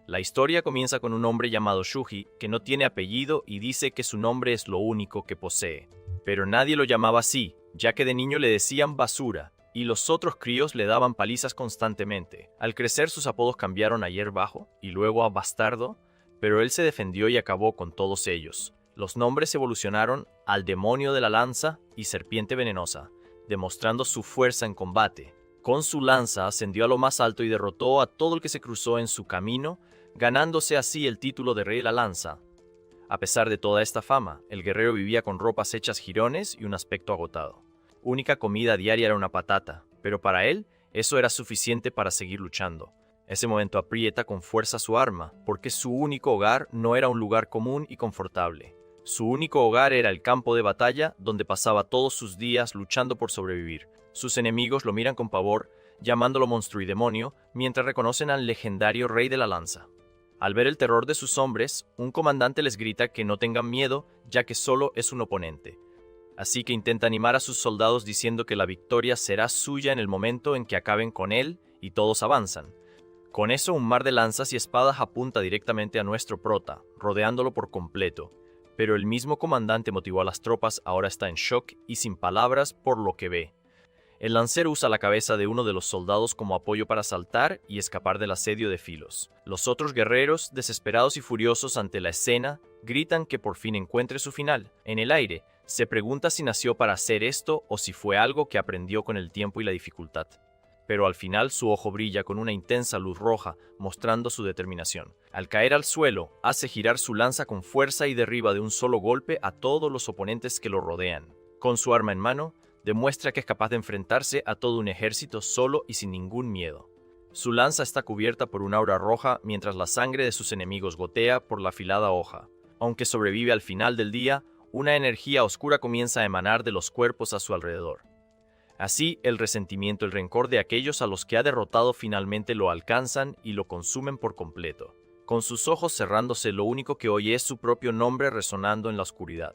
La historia comienza con un hombre llamado Shuji, que no tiene apellido y dice que su nombre es lo único que posee. Pero nadie lo llamaba así, ya que de niño le decían basura, y los otros críos le daban palizas constantemente. Al crecer sus apodos cambiaron a Hierbajo y luego a Bastardo, pero él se defendió y acabó con todos ellos. Los nombres evolucionaron al Demonio de la Lanza y Serpiente Venenosa, demostrando su fuerza en combate. Con su lanza ascendió a lo más alto y derrotó a todo el que se cruzó en su camino, ganándose así el título de Rey de la Lanza. A pesar de toda esta fama, el guerrero vivía con ropas hechas jirones y un aspecto agotado. Única comida diaria era una patata, pero para él eso era suficiente para seguir luchando. Ese momento aprieta con fuerza su arma, porque su único hogar no era un lugar común y confortable. Su único hogar era el campo de batalla, donde pasaba todos sus días luchando por sobrevivir. Sus enemigos lo miran con pavor, llamándolo monstruo y demonio, mientras reconocen al legendario Rey de la Lanza. Al ver el terror de sus hombres, un comandante les grita que no tengan miedo, ya que solo es un oponente. Así que intenta animar a sus soldados diciendo que la victoria será suya en el momento en que acaben con él, y todos avanzan. Con eso, un mar de lanzas y espadas apunta directamente a nuestro prota, rodeándolo por completo. Pero el mismo comandante motivó a las tropas ahora está en shock y sin palabras por lo que ve. El lancero usa la cabeza de uno de los soldados como apoyo para saltar y escapar del asedio de Filos. Los otros guerreros, desesperados y furiosos ante la escena, gritan que por fin encuentre su final. En el aire, se pregunta si nació para hacer esto o si fue algo que aprendió con el tiempo y la dificultad. Pero al final su ojo brilla con una intensa luz roja, mostrando su determinación. Al caer al suelo, hace girar su lanza con fuerza y derriba de un solo golpe a todos los oponentes que lo rodean. Con su arma en mano, demuestra que es capaz de enfrentarse a todo un ejército solo y sin ningún miedo. Su lanza está cubierta por una aura roja mientras la sangre de sus enemigos gotea por la afilada hoja. Aunque sobrevive al final del día, una energía oscura comienza a emanar de los cuerpos a su alrededor. Así, el resentimiento y el rencor de aquellos a los que ha derrotado finalmente lo alcanzan y lo consumen por completo. Con sus ojos cerrándose, lo único que oye es su propio nombre resonando en la oscuridad.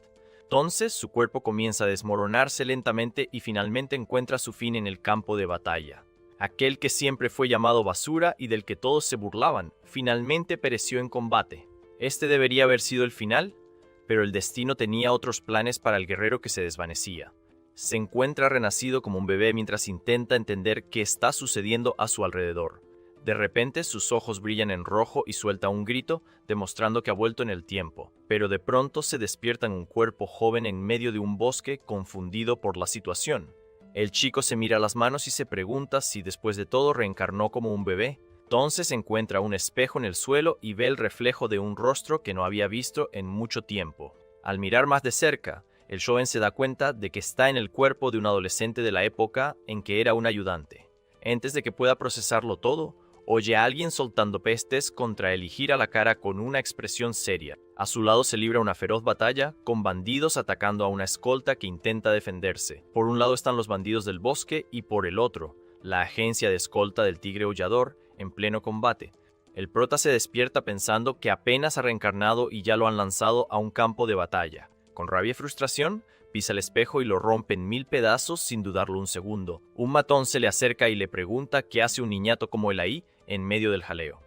Entonces, su cuerpo comienza a desmoronarse lentamente y finalmente encuentra su fin en el campo de batalla. Aquel que siempre fue llamado basura y del que todos se burlaban, finalmente pereció en combate. Este debería haber sido el final, pero el destino tenía otros planes para el guerrero que se desvanecía. Se encuentra renacido como un bebé mientras intenta entender qué está sucediendo a su alrededor. De repente sus ojos brillan en rojo y suelta un grito, demostrando que ha vuelto en el tiempo. Pero de pronto se despierta en un cuerpo joven en medio de un bosque, confundido por la situación. El chico se mira las manos y se pregunta si después de todo reencarnó como un bebé. Entonces encuentra un espejo en el suelo y ve el reflejo de un rostro que no había visto en mucho tiempo. Al mirar más de cerca, el joven se da cuenta de que está en el cuerpo de un adolescente de la época en que era un ayudante. Antes de que pueda procesarlo todo, oye a alguien soltando pestes contra él y gira la cara con una expresión seria. A su lado se libra una feroz batalla, con bandidos atacando a una escolta que intenta defenderse. Por un lado están los bandidos del bosque y por el otro, la agencia de escolta del Tigre Aullador en pleno combate. El prota se despierta pensando que apenas ha reencarnado y ya lo han lanzado a un campo de batalla. Con rabia y frustración, pisa el espejo y lo rompe en 1000 pedazos sin dudarlo un segundo. Un matón se le acerca y le pregunta qué hace un niñato como él ahí, en medio del jaleo.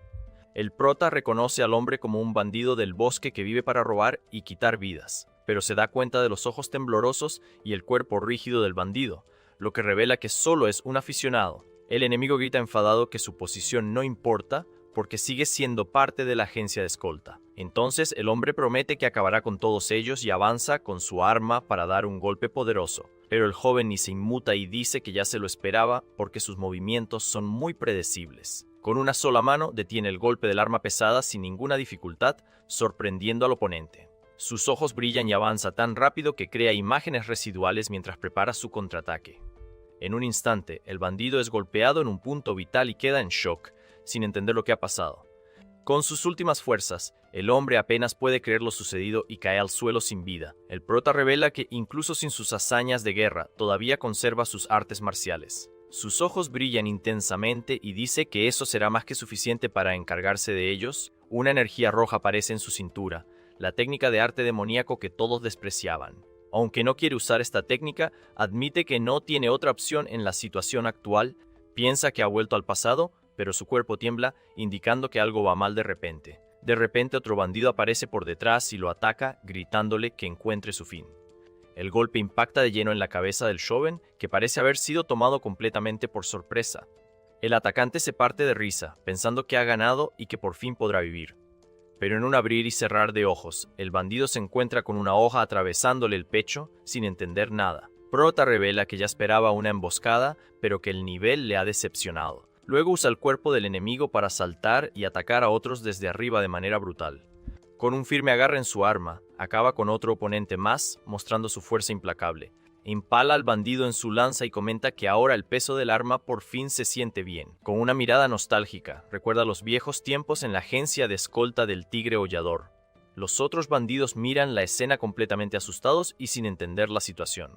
El prota reconoce al hombre como un bandido del bosque que vive para robar y quitar vidas, pero se da cuenta de los ojos temblorosos y el cuerpo rígido del bandido, lo que revela que solo es un aficionado. El enemigo grita enfadado que su posición no importa porque sigue siendo parte de la agencia de escolta. Entonces el hombre promete que acabará con todos ellos y avanza con su arma para dar un golpe poderoso. Pero el joven ni se inmuta y dice que ya se lo esperaba porque sus movimientos son muy predecibles. Con una sola mano detiene el golpe del arma pesada sin ninguna dificultad, sorprendiendo al oponente. Sus ojos brillan y avanza tan rápido que crea imágenes residuales mientras prepara su contraataque. En un instante, el bandido es golpeado en un punto vital y queda en shock, sin entender lo que ha pasado. Con sus últimas fuerzas, el hombre apenas puede creer lo sucedido y cae al suelo sin vida. El prota revela que incluso sin sus hazañas de guerra, todavía conserva sus artes marciales. Sus ojos brillan intensamente y dice que eso será más que suficiente para encargarse de ellos. Una energía roja aparece en su cintura, la técnica de arte demoníaco que todos despreciaban. Aunque no quiere usar esta técnica, admite que no tiene otra opción en la situación actual, piensa que ha vuelto al pasado, pero su cuerpo tiembla, indicando que algo va mal de repente. De repente otro bandido aparece por detrás y lo ataca, gritándole que encuentre su fin. El golpe impacta de lleno en la cabeza del joven, que parece haber sido tomado completamente por sorpresa. El atacante se parte de risa, pensando que ha ganado y que por fin podrá vivir. Pero en un abrir y cerrar de ojos, el bandido se encuentra con una hoja atravesándole el pecho sin entender nada. Prota revela que ya esperaba una emboscada, pero que el nivel le ha decepcionado. Luego usa el cuerpo del enemigo para saltar y atacar a otros desde arriba de manera brutal. Con un firme agarre en su arma, acaba con otro oponente más, mostrando su fuerza implacable. Impala al bandido en su lanza y comenta que ahora el peso del arma por fin se siente bien. Con una mirada nostálgica, recuerda los viejos tiempos en la agencia de escolta del Tigre Hollador. Los otros bandidos miran la escena completamente asustados y sin entender la situación.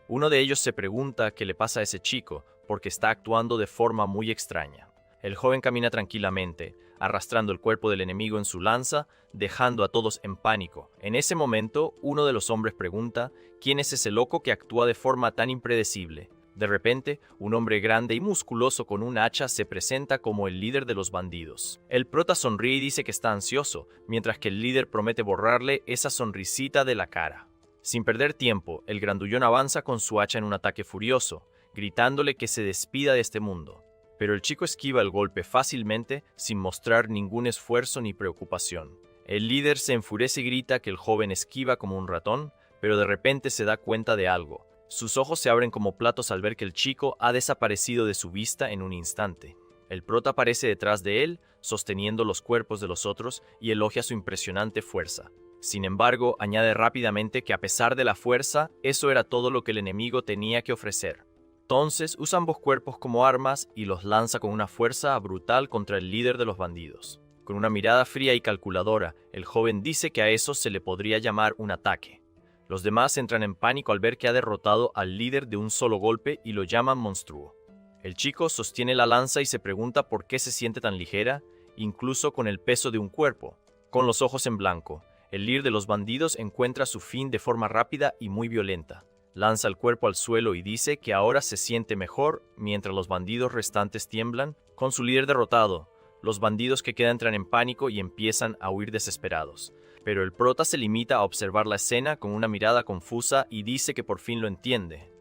Uno de ellos se pregunta qué le pasa a ese chico, porque está actuando de forma muy extraña. El joven camina tranquilamente, arrastrando el cuerpo del enemigo en su lanza, dejando a todos en pánico. En ese momento, uno de los hombres pregunta quién es ese loco que actúa de forma tan impredecible. De repente, un hombre grande y musculoso con un hacha se presenta como el líder de los bandidos. El prota sonríe y dice que está ansioso, mientras que el líder promete borrarle esa sonrisita de la cara. Sin perder tiempo, el grandullón avanza con su hacha en un ataque furioso, gritándole que se despida de este mundo. Pero el chico esquiva el golpe fácilmente, sin mostrar ningún esfuerzo ni preocupación. El líder se enfurece y grita que el joven esquiva como un ratón, pero de repente se da cuenta de algo. Sus ojos se abren como platos al ver que el chico ha desaparecido de su vista en un instante. El prota aparece detrás de él, sosteniendo los cuerpos de los otros y elogia su impresionante fuerza. Sin embargo, añade rápidamente que a pesar de la fuerza, eso era todo lo que el enemigo tenía que ofrecer. Entonces usa ambos cuerpos como armas y los lanza con una fuerza brutal contra el líder de los bandidos. Con una mirada fría y calculadora, el joven dice que a eso se le podría llamar un ataque. Los demás entran en pánico al ver que ha derrotado al líder de un solo golpe y lo llaman monstruo. El chico sostiene la lanza y se pregunta por qué se siente tan ligera, incluso con el peso de un cuerpo. Con los ojos en blanco, el líder de los bandidos encuentra su fin de forma rápida y muy violenta. Lanza el cuerpo al suelo y dice que ahora se siente mejor, mientras los bandidos restantes tiemblan. Con su líder derrotado, los bandidos que quedan entran en pánico y empiezan a huir desesperados. Pero el prota se limita a observar la escena con una mirada confusa y dice que por fin lo entiende.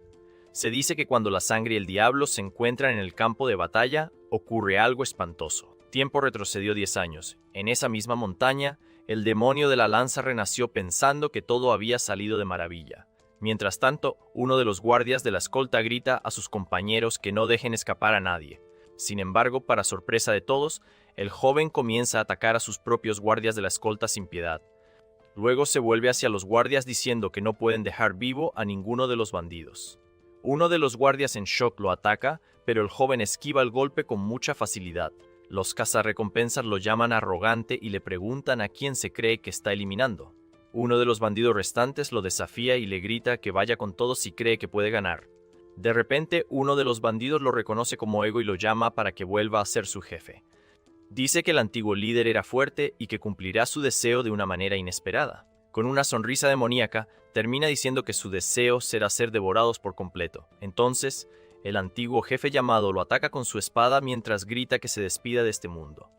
Se dice que cuando la sangre y el diablo se encuentran en el campo de batalla, ocurre algo espantoso. Tiempo retrocedió 10 años. En esa misma montaña, el demonio de la lanza renació pensando que todo había salido de maravilla. Mientras tanto, uno de los guardias de la escolta grita a sus compañeros que no dejen escapar a nadie. Sin embargo, para sorpresa de todos, el joven comienza a atacar a sus propios guardias de la escolta sin piedad. Luego se vuelve hacia los guardias diciendo que no pueden dejar vivo a ninguno de los bandidos. Uno de los guardias en shock lo ataca, pero el joven esquiva el golpe con mucha facilidad. Los cazarrecompensas lo llaman arrogante y le preguntan a quién se cree que está eliminando. Uno de los bandidos restantes lo desafía y le grita que vaya con todo si cree que puede ganar. De repente, uno de los bandidos lo reconoce como Ego y lo llama para que vuelva a ser su jefe. Dice que el antiguo líder era fuerte y que cumplirá su deseo de una manera inesperada. Con una sonrisa demoníaca, termina diciendo que su deseo será ser devorados por completo. Entonces, el antiguo jefe llamado lo ataca con su espada mientras grita que se despida de este mundo.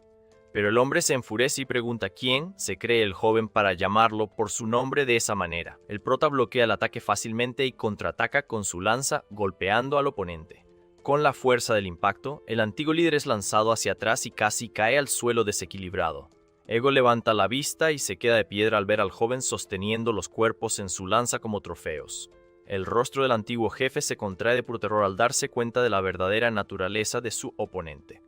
Pero el hombre se enfurece y pregunta quién se cree el joven para llamarlo por su nombre de esa manera. El prota bloquea el ataque fácilmente y contraataca con su lanza, golpeando al oponente. Con la fuerza del impacto, el antiguo líder es lanzado hacia atrás y casi cae al suelo desequilibrado. Ego levanta la vista y se queda de piedra al ver al joven sosteniendo los cuerpos en su lanza como trofeos. El rostro del antiguo jefe se contrae de puro terror al darse cuenta de la verdadera naturaleza de su oponente.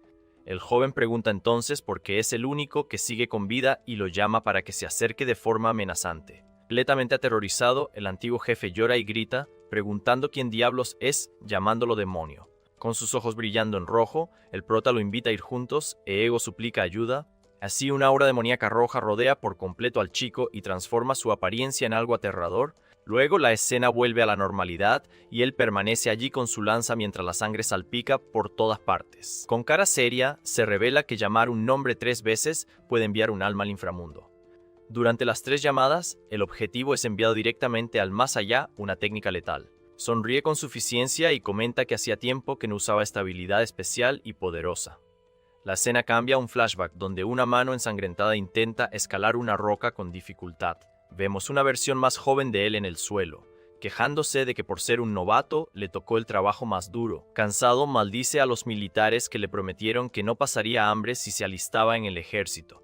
El joven pregunta entonces por qué es el único que sigue con vida y lo llama para que se acerque de forma amenazante. Completamente aterrorizado, el antiguo jefe llora y grita, preguntando quién diablos es, llamándolo demonio. Con sus ojos brillando en rojo, el prota lo invita a ir juntos e Ego suplica ayuda. Así una aura demoníaca roja rodea por completo al chico y transforma su apariencia en algo aterrador. Luego la escena vuelve a la normalidad y él permanece allí con su lanza mientras la sangre salpica por todas partes. Con cara seria, se revela que llamar un nombre 3 veces puede enviar un alma al inframundo. Durante las 3 llamadas, el objetivo es enviado directamente al más allá, una técnica letal. Sonríe con suficiencia y comenta que hacía tiempo que no usaba esta habilidad especial y poderosa. La escena cambia a un flashback donde una mano ensangrentada intenta escalar una roca con dificultad. Vemos una versión más joven de él en el suelo, quejándose de que por ser un novato le tocó el trabajo más duro. Cansado, maldice a los militares que le prometieron que no pasaría hambre si se alistaba en el ejército.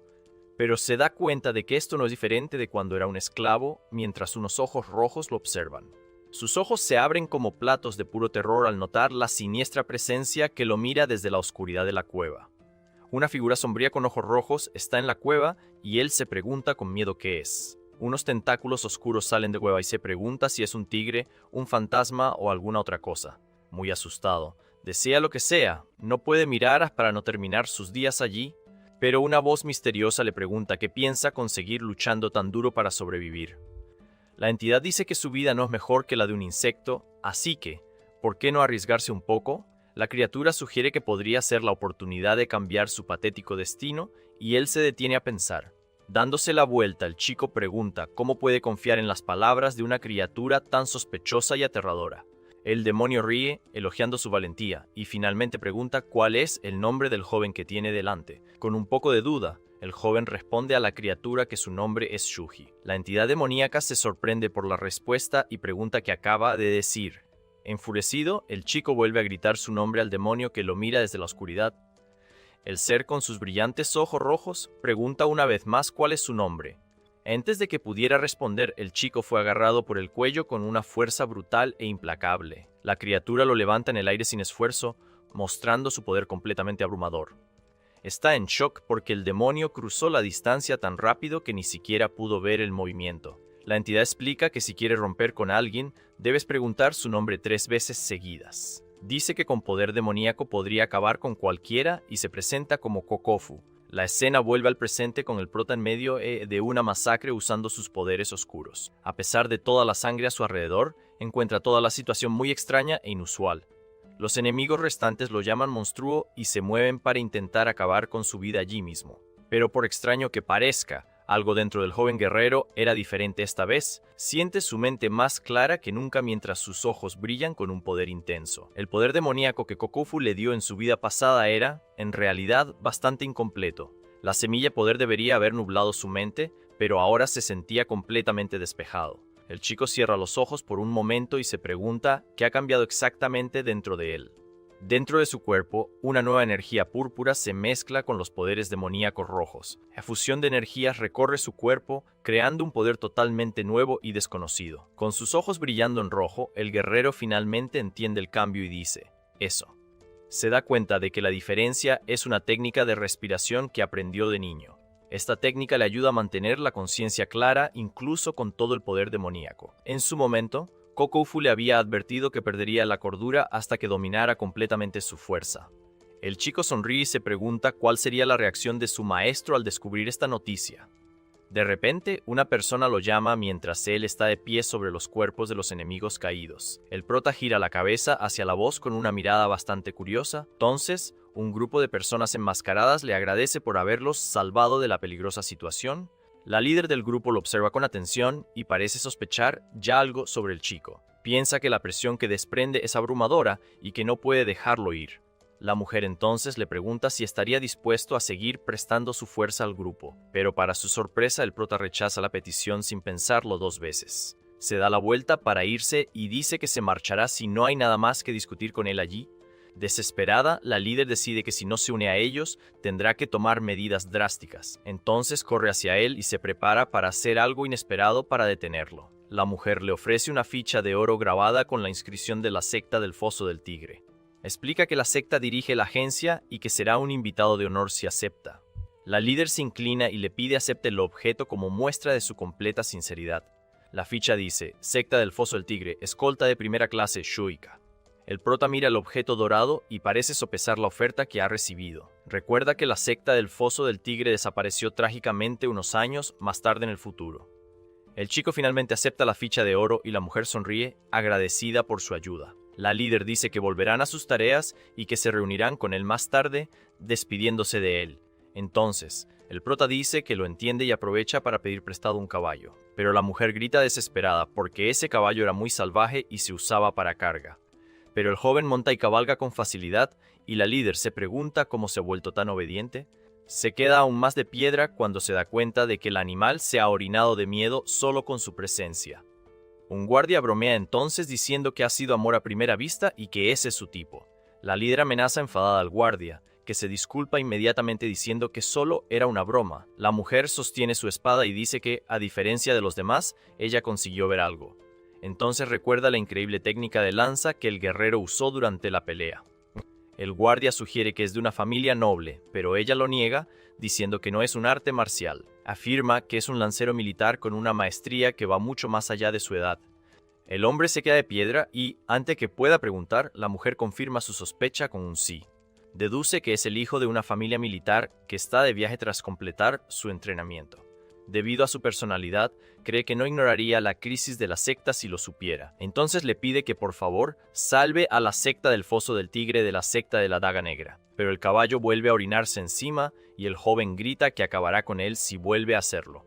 Pero se da cuenta de que esto no es diferente de cuando era un esclavo, mientras unos ojos rojos lo observan. Sus ojos se abren como platos de puro terror al notar la siniestra presencia que lo mira desde la oscuridad de la cueva. Una figura sombría con ojos rojos está en la cueva y él se pregunta con miedo qué es. Unos tentáculos oscuros salen de la cueva y se pregunta si es un tigre, un fantasma o alguna otra cosa. Muy asustado, desea lo que sea, no puede mirar para no terminar sus días allí, pero una voz misteriosa le pregunta qué piensa conseguir luchando tan duro para sobrevivir. La entidad dice que su vida no es mejor que la de un insecto, así que, ¿por qué no arriesgarse un poco? La criatura sugiere que podría ser la oportunidad de cambiar su patético destino y él se detiene a pensar. Dándose la vuelta, el chico pregunta cómo puede confiar en las palabras de una criatura tan sospechosa y aterradora. El demonio ríe, elogiando su valentía, y finalmente pregunta cuál es el nombre del joven que tiene delante. Con un poco de duda, el joven responde a la criatura que su nombre es Shuji. La entidad demoníaca se sorprende por la respuesta y pregunta qué acaba de decir. Enfurecido, el chico vuelve a gritar su nombre al demonio que lo mira desde la oscuridad. El ser con sus brillantes ojos rojos pregunta una vez más cuál es su nombre. Antes de que pudiera responder, el chico fue agarrado por el cuello con una fuerza brutal e implacable. La criatura lo levanta en el aire sin esfuerzo, mostrando su poder completamente abrumador. Está en shock porque el demonio cruzó la distancia tan rápido que ni siquiera pudo ver el movimiento. La entidad explica que si quieres romper con alguien, debes preguntar su nombre 3 veces seguidas. Dice que con poder demoníaco podría acabar con cualquiera y se presenta como Kokofu. La escena vuelve al presente con el prota en medio de una masacre usando sus poderes oscuros. A pesar de toda la sangre a su alrededor, encuentra toda la situación muy extraña e inusual. Los enemigos restantes lo llaman monstruo y se mueven para intentar acabar con su vida allí mismo. Pero por extraño que parezca, algo dentro del joven guerrero era diferente esta vez. Siente su mente más clara que nunca mientras sus ojos brillan con un poder intenso. El poder demoníaco que Kokofu le dio en su vida pasada era, en realidad, bastante incompleto. La semilla de poder debería haber nublado su mente, pero ahora se sentía completamente despejado. El chico cierra los ojos por un momento y se pregunta qué ha cambiado exactamente dentro de él. Dentro de su cuerpo, una nueva energía púrpura se mezcla con los poderes demoníacos rojos. La fusión de energías recorre su cuerpo, creando un poder totalmente nuevo y desconocido. Con sus ojos brillando en rojo, el guerrero finalmente entiende el cambio y dice, eso. Se da cuenta de que la diferencia es una técnica de respiración que aprendió de niño. Esta técnica le ayuda a mantener la conciencia clara incluso con todo el poder demoníaco. En su momento, Kokofu le había advertido que perdería la cordura hasta que dominara completamente su fuerza. El chico sonríe y se pregunta cuál sería la reacción de su maestro al descubrir esta noticia. De repente, una persona lo llama mientras él está de pie sobre los cuerpos de los enemigos caídos. El prota gira la cabeza hacia la voz con una mirada bastante curiosa. Entonces, un grupo de personas enmascaradas le agradece por haberlos salvado de la peligrosa situación. La líder del grupo lo observa con atención y parece sospechar ya algo sobre el chico. Piensa que la presión que desprende es abrumadora y que no puede dejarlo ir. La mujer entonces le pregunta si estaría dispuesto a seguir prestando su fuerza al grupo, pero para su sorpresa el prota rechaza la petición sin pensarlo 2 veces. Se da la vuelta para irse y dice que se marchará si no hay nada más que discutir con él allí. Desesperada, la líder decide que si no se une a ellos, tendrá que tomar medidas drásticas. Entonces corre hacia él y se prepara para hacer algo inesperado para detenerlo. La mujer le ofrece una ficha de oro grabada con la inscripción de la secta del Foso del Tigre. Explica que la secta dirige la agencia y que será un invitado de honor si acepta. La líder se inclina y le pide acepte el objeto como muestra de su completa sinceridad. La ficha dice, secta del Foso del Tigre, escolta de primera clase, Shuika. El prota mira el objeto dorado y parece sopesar la oferta que ha recibido. Recuerda que la secta del Foso del Tigre desapareció trágicamente unos años más tarde en el futuro. El chico finalmente acepta la ficha de oro y la mujer sonríe, agradecida por su ayuda. La líder dice que volverán a sus tareas y que se reunirán con él más tarde, despidiéndose de él. Entonces, el prota dice que lo entiende y aprovecha para pedir prestado un caballo. Pero la mujer grita desesperada porque ese caballo era muy salvaje y se usaba para carga. Pero el joven monta y cabalga con facilidad y la líder se pregunta cómo se ha vuelto tan obediente. Se queda aún más de piedra cuando se da cuenta de que el animal se ha orinado de miedo solo con su presencia. Un guardia bromea entonces diciendo que ha sido amor a primera vista y que ese es su tipo. La líder amenaza enfadada al guardia, que se disculpa inmediatamente diciendo que solo era una broma. La mujer sostiene su espada y dice que, a diferencia de los demás, ella consiguió ver algo. Entonces recuerda la increíble técnica de lanza que el guerrero usó durante la pelea. El guardia sugiere que es de una familia noble, pero ella lo niega, diciendo que no es un arte marcial. Afirma que es un lancero militar con una maestría que va mucho más allá de su edad. El hombre se queda de piedra y, antes que pueda preguntar, la mujer confirma su sospecha con un sí. Deduce que es el hijo de una familia militar que está de viaje tras completar su entrenamiento. Debido a su personalidad, cree que no ignoraría la crisis de la secta si lo supiera. Entonces le pide que por favor salve a la secta del Foso del Tigre de la secta de la Daga Negra. Pero el caballo vuelve a orinarse encima y el joven grita que acabará con él si vuelve a hacerlo.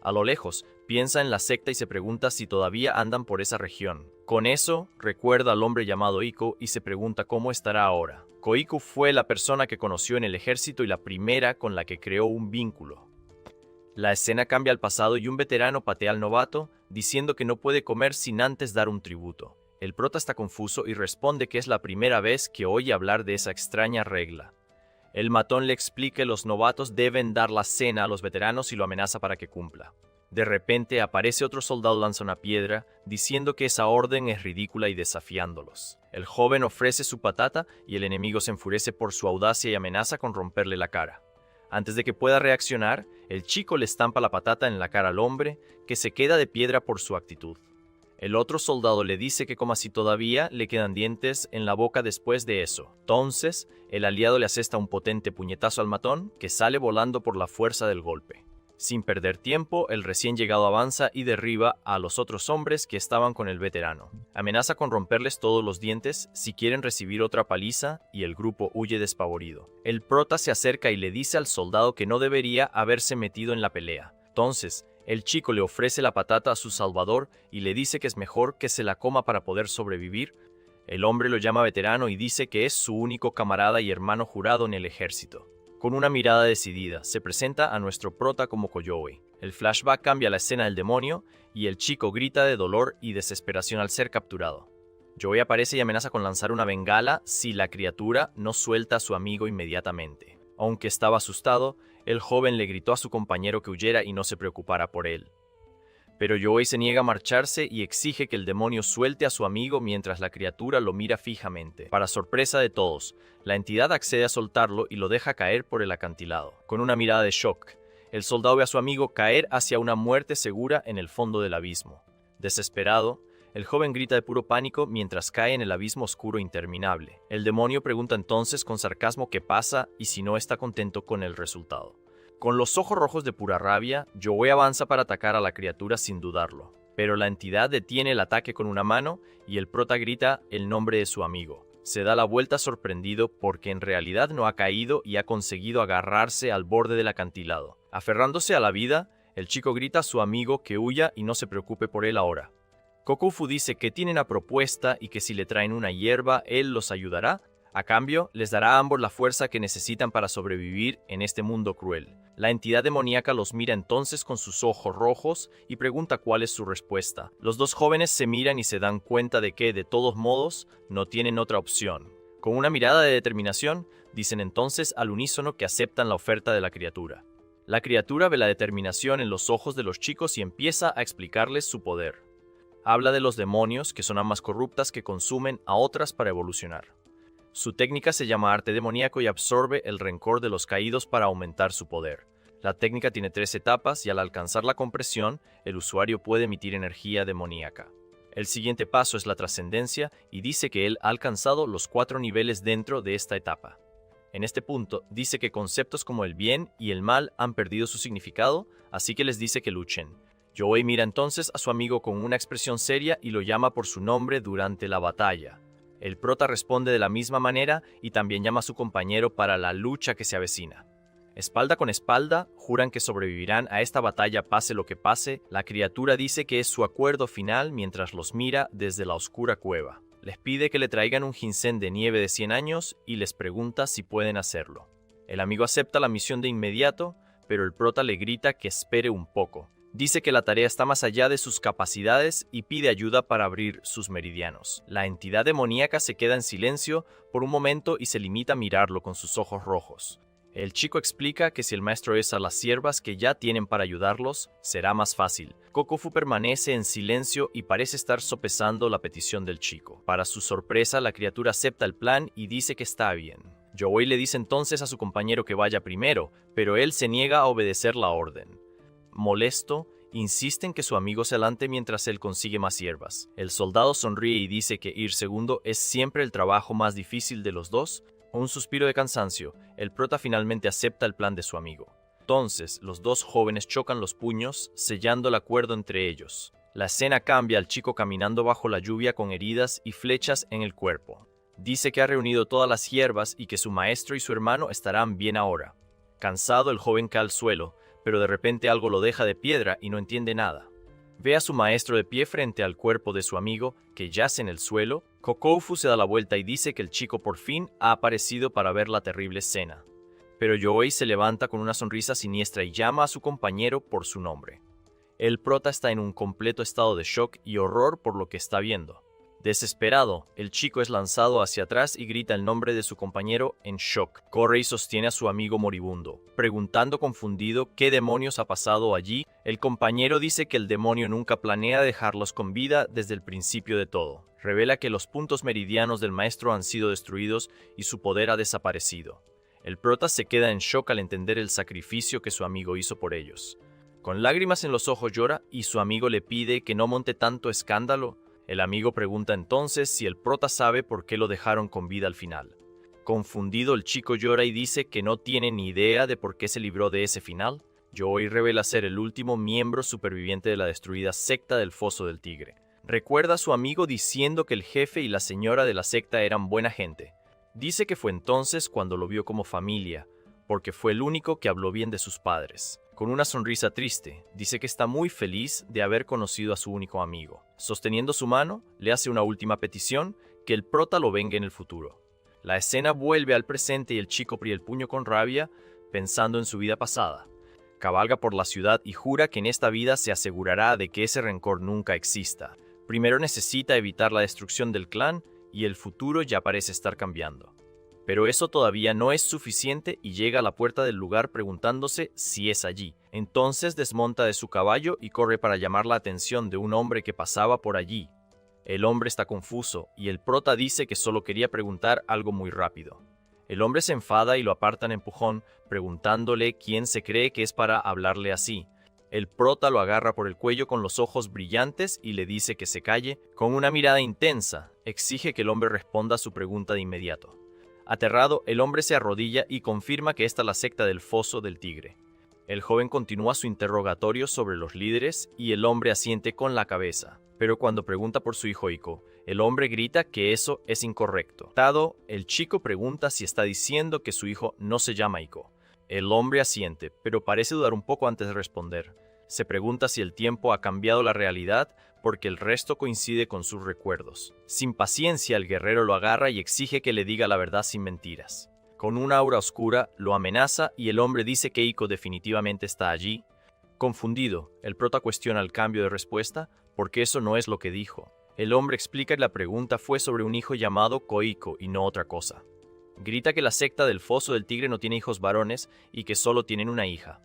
A lo lejos, piensa en la secta y se pregunta si todavía andan por esa región. Con eso, recuerda al hombre llamado Iko y se pregunta cómo estará ahora. Koiku fue la persona que conoció en el ejército y la primera con la que creó un vínculo. La escena cambia al pasado y un veterano patea al novato, diciendo que no puede comer sin antes dar un tributo. El prota está confuso y responde que es la primera vez que oye hablar de esa extraña regla. El matón le explica que los novatos deben dar la cena a los veteranos y lo amenaza para que cumpla. De repente aparece otro soldado lanza una piedra, diciendo que esa orden es ridícula y desafiándolos. El joven ofrece su patata y el enemigo se enfurece por su audacia y amenaza con romperle la cara. Antes de que pueda reaccionar, el chico le estampa la patata en la cara al hombre, que se queda de piedra por su actitud. El otro soldado le dice que como si todavía le quedan dientes en la boca después de eso. Entonces, el aliado le asesta un potente puñetazo al matón, que sale volando por la fuerza del golpe. Sin perder tiempo, el recién llegado avanza y derriba a los otros hombres que estaban con el veterano. Amenaza con romperles todos los dientes si quieren recibir otra paliza y el grupo huye despavorido. El prota se acerca y le dice al soldado que no debería haberse metido en la pelea. Entonces, el chico le ofrece la patata a su salvador y le dice que es mejor que se la coma para poder sobrevivir. El hombre lo llama veterano y dice que es su único camarada y hermano jurado en el ejército. Con una mirada decidida, se presenta a nuestro prota como Koyoe. El flashback cambia la escena del demonio y el chico grita de dolor y desesperación al ser capturado. Joey aparece y amenaza con lanzar una bengala si la criatura no suelta a su amigo inmediatamente. Aunque estaba asustado, el joven le gritó a su compañero que huyera y no se preocupara por él. Pero Joey se niega a marcharse y exige que el demonio suelte a su amigo mientras la criatura lo mira fijamente. Para sorpresa de todos, la entidad accede a soltarlo y lo deja caer por el acantilado. Con una mirada de shock, el soldado ve a su amigo caer hacia una muerte segura en el fondo del abismo. Desesperado, el joven grita de puro pánico mientras cae en el abismo oscuro interminable. El demonio pregunta entonces con sarcasmo qué pasa y si no está contento con el resultado. Con los ojos rojos de pura rabia, Joey avanza para atacar a la criatura sin dudarlo. Pero la entidad detiene el ataque con una mano y el prota grita el nombre de su amigo. Se da la vuelta sorprendido porque en realidad no ha caído y ha conseguido agarrarse al borde del acantilado. Aferrándose a la vida, el chico grita a su amigo que huya y no se preocupe por él ahora. Kokufu dice que tiene una propuesta y que si le traen una hierba, él los ayudará. A cambio, les dará a ambos la fuerza que necesitan para sobrevivir en este mundo cruel. La entidad demoníaca los mira entonces con sus ojos rojos y pregunta cuál es su respuesta. Los dos jóvenes se miran y se dan cuenta de que, de todos modos, no tienen otra opción. Con una mirada de determinación, dicen entonces al unísono que aceptan la oferta de la criatura. La criatura ve la determinación en los ojos de los chicos y empieza a explicarles su poder. Habla de los demonios, que son almas corruptas que consumen a otras para evolucionar. Su técnica se llama arte demoníaco y absorbe el rencor de los caídos para aumentar su poder. La técnica tiene 3 etapas y al alcanzar la compresión, el usuario puede emitir energía demoníaca. El siguiente paso es la trascendencia y dice que él ha alcanzado los 4 niveles dentro de esta etapa. En este punto, dice que conceptos como el bien y el mal han perdido su significado, así que les dice que luchen. Joey mira entonces a su amigo con una expresión seria y lo llama por su nombre durante la batalla. El prota responde de la misma manera y también llama a su compañero para la lucha que se avecina. Espalda con espalda, juran que sobrevivirán a esta batalla pase lo que pase. La criatura dice que es su acuerdo final mientras los mira desde la oscura cueva. Les pide que le traigan un ginseng de nieve de 100 años y les pregunta si pueden hacerlo. El amigo acepta la misión de inmediato, pero el prota le grita que espere un poco. Dice que la tarea está más allá de sus capacidades y pide ayuda para abrir sus meridianos. La entidad demoníaca se queda en silencio por un momento y se limita a mirarlo con sus ojos rojos. El chico explica que si el maestro es a las siervas que ya tienen para ayudarlos, será más fácil. Kokofu permanece en silencio y parece estar sopesando la petición del chico. Para su sorpresa, la criatura acepta el plan y dice que está bien. Yowei le dice entonces a su compañero que vaya primero, pero él se niega a obedecer la orden. Molesto, insiste en que su amigo se adelante mientras él consigue más hierbas. El soldado sonríe y dice que ir segundo es siempre el trabajo más difícil de los dos. Un suspiro de cansancio, el prota finalmente acepta el plan de su amigo. Entonces, los dos jóvenes chocan los puños, sellando el acuerdo entre ellos. La escena cambia al chico caminando bajo la lluvia con heridas y flechas en el cuerpo. Dice que ha reunido todas las hierbas y que su maestro y su hermano estarán bien ahora. Cansado, el joven cae al suelo, pero de repente algo lo deja de piedra y no entiende nada. Ve a su maestro de pie frente al cuerpo de su amigo, que yace en el suelo. Kokofu se da la vuelta y dice que el chico por fin ha aparecido para ver la terrible escena. Pero Yowei se levanta con una sonrisa siniestra y llama a su compañero por su nombre. El prota está en un completo estado de shock y horror por lo que está viendo. Desesperado, el chico es lanzado hacia atrás y grita el nombre de su compañero en shock. Corre y sostiene a su amigo moribundo, preguntando confundido qué demonios ha pasado allí. El compañero dice que el demonio nunca planea dejarlos con vida desde el principio de todo. Revela que los puntos meridianos del maestro han sido destruidos y su poder ha desaparecido. El prota se queda en shock al entender el sacrificio que su amigo hizo por ellos. Con lágrimas en los ojos llora y su amigo le pide que no monte tanto escándalo. El amigo pregunta entonces si el prota sabe por qué lo dejaron con vida al final. Confundido, el chico llora y dice que no tiene ni idea de por qué se libró de ese final. Yowei revela ser el último miembro superviviente de la destruida secta del Foso del Tigre. Recuerda a su amigo diciendo que el jefe y la señora de la secta eran buena gente. Dice que fue entonces cuando lo vio como familia, porque fue el único que habló bien de sus padres. Con una sonrisa triste, dice que está muy feliz de haber conocido a su único amigo. Sosteniendo su mano, le hace una última petición, que el prota lo vengue en el futuro. La escena vuelve al presente y el chico prie el puño con rabia, pensando en su vida pasada. Cabalga por la ciudad y jura que en esta vida se asegurará de que ese rencor nunca exista. Primero necesita evitar la destrucción del clan y el futuro ya parece estar cambiando. Pero eso todavía no es suficiente y llega a la puerta del lugar preguntándose si es allí. Entonces desmonta de su caballo y corre para llamar la atención de un hombre que pasaba por allí. El hombre está confuso y el prota dice que solo quería preguntar algo muy rápido. El hombre se enfada y lo aparta en empujón, preguntándole quién se cree que es para hablarle así. El prota lo agarra por el cuello con los ojos brillantes y le dice que se calle. Con una mirada intensa, exige que el hombre responda a su pregunta de inmediato. Aterrado, el hombre se arrodilla y confirma que esta es la secta del Foso del Tigre. El joven continúa su interrogatorio sobre los líderes y el hombre asiente con la cabeza. Pero cuando pregunta por su hijo Iko, el hombre grita que eso es incorrecto. Dado, el chico pregunta si está diciendo que su hijo no se llama Iko. El hombre asiente, pero parece dudar un poco antes de responder. Se pregunta si el tiempo ha cambiado la realidad porque el resto coincide con sus recuerdos. Sin paciencia, el guerrero lo agarra y exige que le diga la verdad sin mentiras. Con una aura oscura, lo amenaza y el hombre dice que Iko definitivamente está allí. Confundido, el prota cuestiona el cambio de respuesta porque eso no es lo que dijo. El hombre explica que la pregunta fue sobre un hijo llamado Koiko y no otra cosa. Grita que la secta del Foso del Tigre no tiene hijos varones y que solo tienen una hija.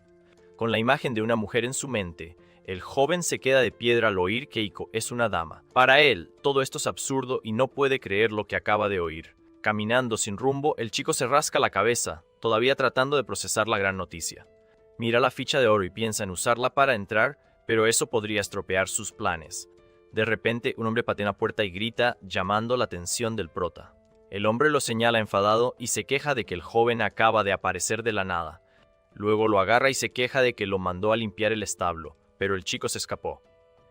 Con la imagen de una mujer en su mente, el joven se queda de piedra al oír que Iko es una dama. Para él, todo esto es absurdo y no puede creer lo que acaba de oír. Caminando sin rumbo, el chico se rasca la cabeza, todavía tratando de procesar la gran noticia. Mira la ficha de oro y piensa en usarla para entrar, pero eso podría estropear sus planes. De repente, un hombre patea en la puerta y grita, llamando la atención del prota. El hombre lo señala enfadado y se queja de que el joven acaba de aparecer de la nada. Luego lo agarra y se queja de que lo mandó a limpiar el establo, pero el chico se escapó.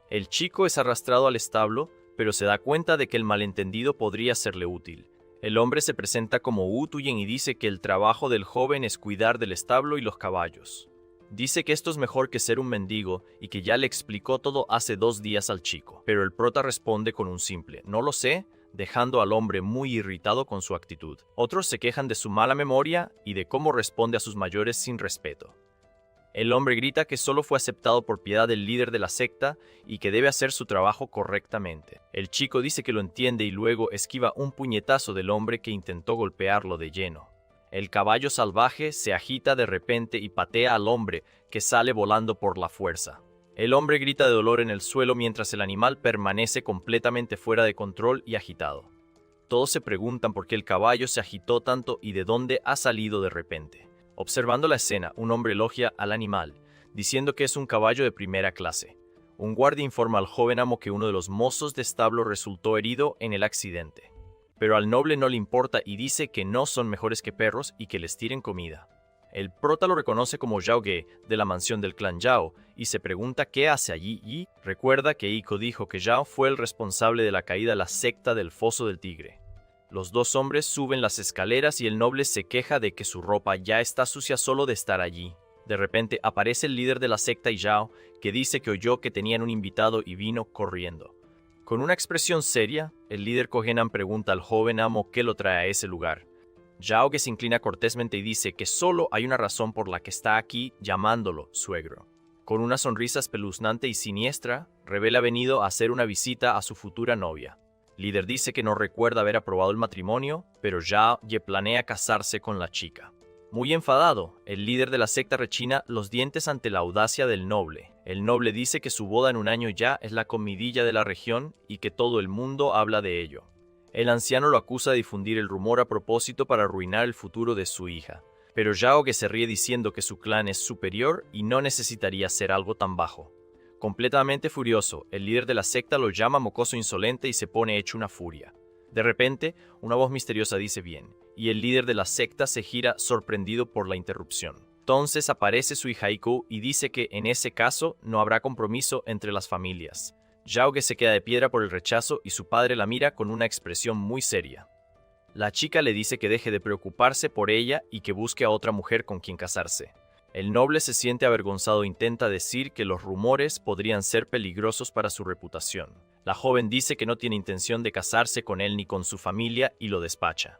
El chico es arrastrado al establo, pero se da cuenta de que el malentendido podría serle útil. El hombre se presenta como Utuyen y dice que el trabajo del joven es cuidar del establo y los caballos. Dice que esto es mejor que ser un mendigo y que ya le explicó todo hace 2 días al chico. Pero el prota responde con un simple, no lo sé, dejando al hombre muy irritado con su actitud. Otros se quejan de su mala memoria y de cómo responde a sus mayores sin respeto. El hombre grita que solo fue aceptado por piedad del líder de la secta y que debe hacer su trabajo correctamente. El chico dice que lo entiende y luego esquiva un puñetazo del hombre que intentó golpearlo de lleno. El caballo salvaje se agita de repente y patea al hombre, que sale volando por la fuerza. El hombre grita de dolor en el suelo mientras el animal permanece completamente fuera de control y agitado. Todos se preguntan por qué el caballo se agitó tanto y de dónde ha salido de repente. Observando la escena, un hombre elogia al animal, diciendo que es un caballo de primera clase. Un guardia informa al joven amo que uno de los mozos de establo resultó herido en el accidente. Pero al noble no le importa y dice que no son mejores que perros y que les tiren comida. El prota lo reconoce como Zhao Ge de la mansión del clan Zhao y se pregunta qué hace allí y recuerda que Iko dijo que Zhao fue el responsable de la caída de la secta del Foso del Tigre. Los dos hombres suben las escaleras y el noble se queja de que su ropa ya está sucia solo de estar allí. De repente aparece el líder de la secta y Zhao, que dice que oyó que tenían un invitado y vino corriendo. Con una expresión seria, el líder Kohenan pregunta al joven amo qué lo trae a ese lugar. Zhao que se inclina cortésmente y dice que solo hay una razón por la que está aquí llamándolo suegro. Con una sonrisa espeluznante y siniestra, revela venido a hacer una visita a su futura novia. Líder dice que no recuerda haber aprobado el matrimonio, pero Zhao Ye planea casarse con la chica. Muy enfadado, el líder de la secta rechina los dientes ante la audacia del noble. El noble dice que su boda en un año ya es la comidilla de la región y que todo el mundo habla de ello. El anciano lo acusa de difundir el rumor a propósito para arruinar el futuro de su hija. Pero Zhao Ge se ríe diciendo que su clan es superior y no necesitaría ser algo tan bajo. Completamente furioso, el líder de la secta lo llama mocoso insolente y se pone hecho una furia. De repente, una voz misteriosa dice bien, y el líder de la secta se gira sorprendido por la interrupción. Entonces aparece su hija Iko y dice que en ese caso no habrá compromiso entre las familias. Zhao Ge se queda de piedra por el rechazo y su padre la mira con una expresión muy seria. La chica le dice que deje de preocuparse por ella y que busque a otra mujer con quien casarse. El noble se siente avergonzado e intenta decir que los rumores podrían ser peligrosos para su reputación. La joven dice que no tiene intención de casarse con él ni con su familia y lo despacha.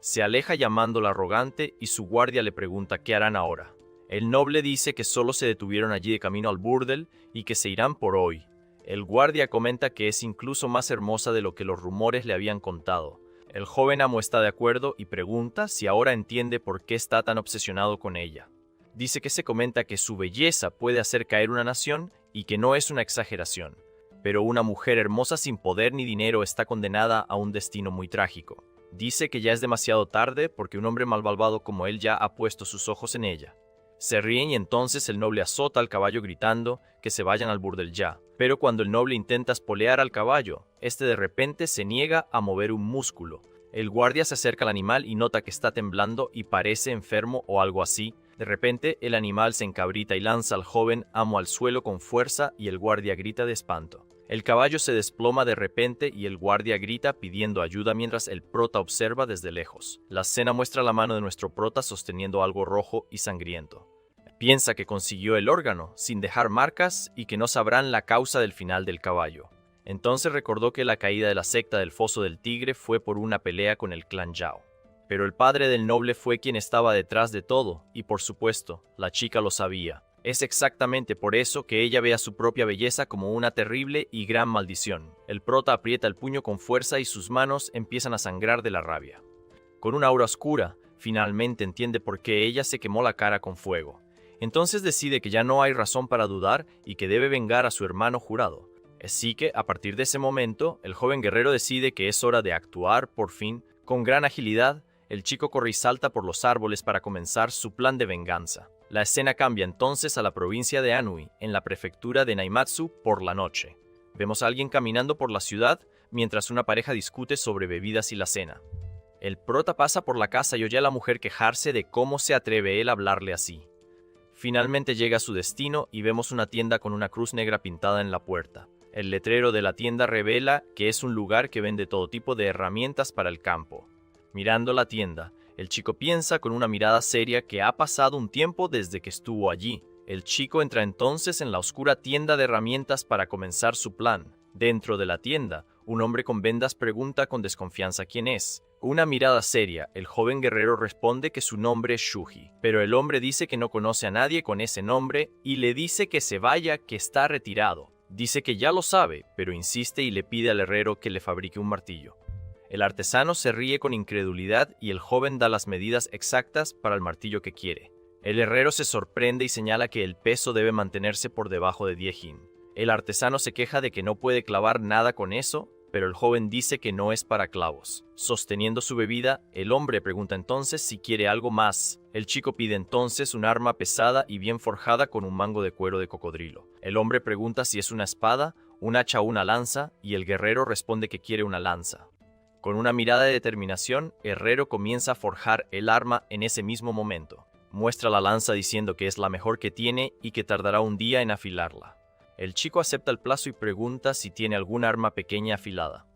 Se aleja llamándola arrogante y su guardia le pregunta qué harán ahora. El noble dice que solo se detuvieron allí de camino al burdel y que se irán por hoy. El guardia comenta que es incluso más hermosa de lo que los rumores le habían contado. El joven amo está de acuerdo y pregunta si ahora entiende por qué está tan obsesionado con ella. Dice que se comenta que su belleza puede hacer caer una nación y que no es una exageración. Pero una mujer hermosa sin poder ni dinero está condenada a un destino muy trágico. Dice que ya es demasiado tarde porque un hombre malvado como él ya ha puesto sus ojos en ella. Se ríen y entonces el noble azota al caballo gritando que se vayan al burdel ya. Pero cuando el noble intenta espolear al caballo, este de repente se niega a mover un músculo. El guardia se acerca al animal y nota que está temblando y parece enfermo o algo así. De repente el animal se encabrita y lanza al joven amo al suelo con fuerza y el guardia grita de espanto. El caballo se desploma de repente y el guardia grita pidiendo ayuda mientras el prota observa desde lejos. La escena muestra la mano de nuestro prota sosteniendo algo rojo y sangriento. Piensa que consiguió el órgano sin dejar marcas y que no sabrán la causa del final del caballo. Entonces recordó que la caída de la secta del Foso del Tigre fue por una pelea con el clan Zhao. Pero el padre del noble fue quien estaba detrás de todo y por supuesto, la chica lo sabía. Es exactamente por eso que ella ve a su propia belleza como una terrible y gran maldición. El prota aprieta el puño con fuerza y sus manos empiezan a sangrar de la rabia. Con una aura oscura, finalmente entiende por qué ella se quemó la cara con fuego. Entonces decide que ya no hay razón para dudar y que debe vengar a su hermano jurado. Así que, a partir de ese momento, el joven guerrero decide que es hora de actuar, por fin. Con gran agilidad, el chico corre y salta por los árboles para comenzar su plan de venganza. La escena cambia entonces a la provincia de Anhui, en la prefectura de Naimatsu, por la noche. Vemos a alguien caminando por la ciudad, mientras una pareja discute sobre bebidas y la cena. El prota pasa por la casa y oye a la mujer quejarse de cómo se atreve él a hablarle así. Finalmente llega a su destino y vemos una tienda con una cruz negra pintada en la puerta. El letrero de la tienda revela que es un lugar que vende todo tipo de herramientas para el campo. Mirando la tienda, el chico piensa con una mirada seria que ha pasado un tiempo desde que estuvo allí. El chico entra entonces en la oscura tienda de herramientas para comenzar su plan. Dentro de la tienda, Un hombre con vendas pregunta con desconfianza quién es. Con una mirada seria, el joven guerrero responde que su nombre es Shuji, pero el hombre dice que no conoce a nadie con ese nombre y le dice que se vaya, que está retirado. Dice que ya lo sabe, pero insiste y le pide al herrero que le fabrique un martillo. El artesano se ríe con incredulidad y el joven da las medidas exactas para el martillo que quiere. El herrero se sorprende y señala que el peso debe mantenerse por debajo de 10 hin. El artesano se queja de que no puede clavar nada con eso, pero el joven dice que no es para clavos. Sosteniendo su bebida, el hombre pregunta entonces si quiere algo más. El chico pide entonces un arma pesada y bien forjada con un mango de cuero de cocodrilo. El hombre pregunta si es una espada, un hacha o una lanza, y el guerrero responde que quiere una lanza. Con una mirada de determinación, Herrero comienza a forjar el arma en ese mismo momento. Muestra la lanza diciendo que es la mejor que tiene y que tardará un día en afilarla. El chico acepta el plazo y pregunta si tiene algún arma pequeña afilada.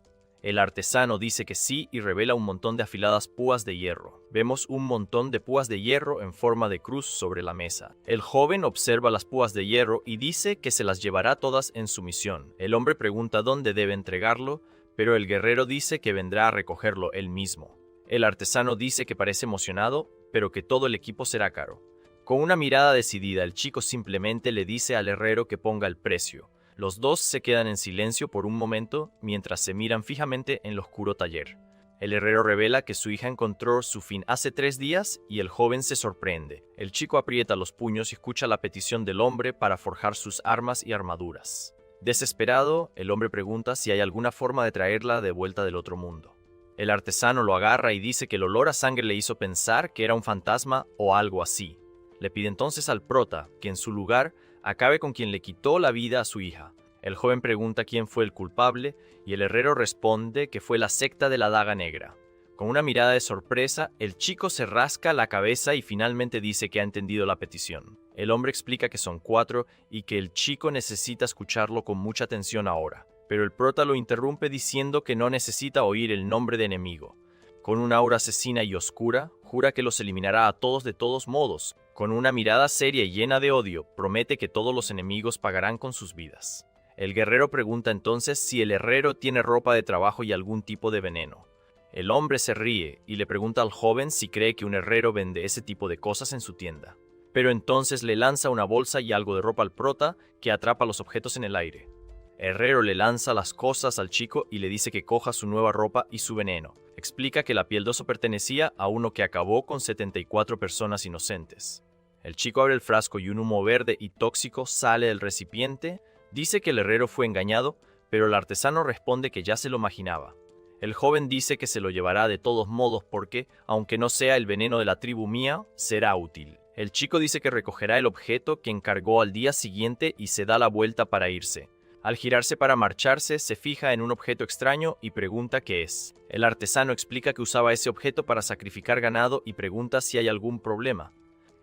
El artesano dice que sí y revela un montón de afiladas púas de hierro. Vemos un montón de púas de hierro en forma de cruz sobre la mesa. El joven observa las púas de hierro y dice que se las llevará todas en su misión. El hombre pregunta dónde debe entregarlo, pero el guerrero dice que vendrá a recogerlo él mismo. El artesano dice que parece emocionado, pero que todo el equipo será caro. Con una mirada decidida, el chico simplemente le dice al herrero que ponga el precio. Los dos se quedan en silencio por un momento mientras se miran fijamente en el oscuro taller. El herrero revela que su hija encontró su fin hace 3 días y el joven se sorprende. El chico aprieta los puños y escucha la petición del hombre para forjar sus armas y armaduras. Desesperado, el hombre pregunta si hay alguna forma de traerla de vuelta del otro mundo. El artesano lo agarra y dice que el olor a sangre le hizo pensar que era un fantasma o algo así. Le pide entonces al prota que en su lugar acabe con quien le quitó la vida a su hija. El joven pregunta quién fue el culpable y el herrero responde que fue la secta de la Daga Negra. Con una mirada de sorpresa, el chico se rasca la cabeza y finalmente dice que ha entendido la petición. El hombre explica que son 4 y que el chico necesita escucharlo con mucha atención ahora. Pero el prota lo interrumpe diciendo que no necesita oír el nombre de enemigo. Con una aura asesina y oscura, jura que los eliminará a todos de todos modos. Con una mirada seria y llena de odio, promete que todos los enemigos pagarán con sus vidas. El guerrero pregunta entonces si el herrero tiene ropa de trabajo y algún tipo de veneno. El hombre se ríe y le pregunta al joven si cree que un herrero vende ese tipo de cosas en su tienda. Pero entonces le lanza una bolsa y algo de ropa al prota, que atrapa los objetos en el aire. Herrero le lanza las cosas al chico y le dice que coja su nueva ropa y su veneno. Explica que la piel de oso pertenecía a uno que acabó con 74 personas inocentes. El chico abre el frasco y un humo verde y tóxico sale del recipiente. Dice que el herrero fue engañado, pero el artesano responde que ya se lo imaginaba. El joven dice que se lo llevará de todos modos porque, aunque no sea el veneno de la tribu mía, será útil. El chico dice que recogerá el objeto que encargó al día siguiente y se da la vuelta para irse. Al girarse para marcharse, se fija en un objeto extraño y pregunta qué es. El artesano explica que usaba ese objeto para sacrificar ganado y pregunta si hay algún problema.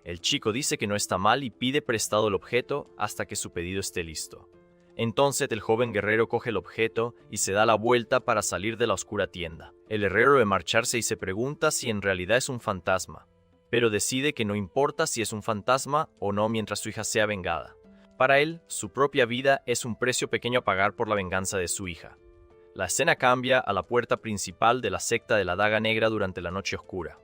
El chico dice que no está mal y pide prestado el objeto hasta que su pedido esté listo. Entonces el joven guerrero coge el objeto y se da la vuelta para salir de la oscura tienda. El herrero ve marcharse y se pregunta si en realidad es un fantasma, pero decide que no importa si es un fantasma o no mientras su hija sea vengada. Para él, su propia vida es un precio pequeño a pagar por la venganza de su hija. La escena cambia a la puerta principal de la secta de la Daga Negra durante la noche oscura.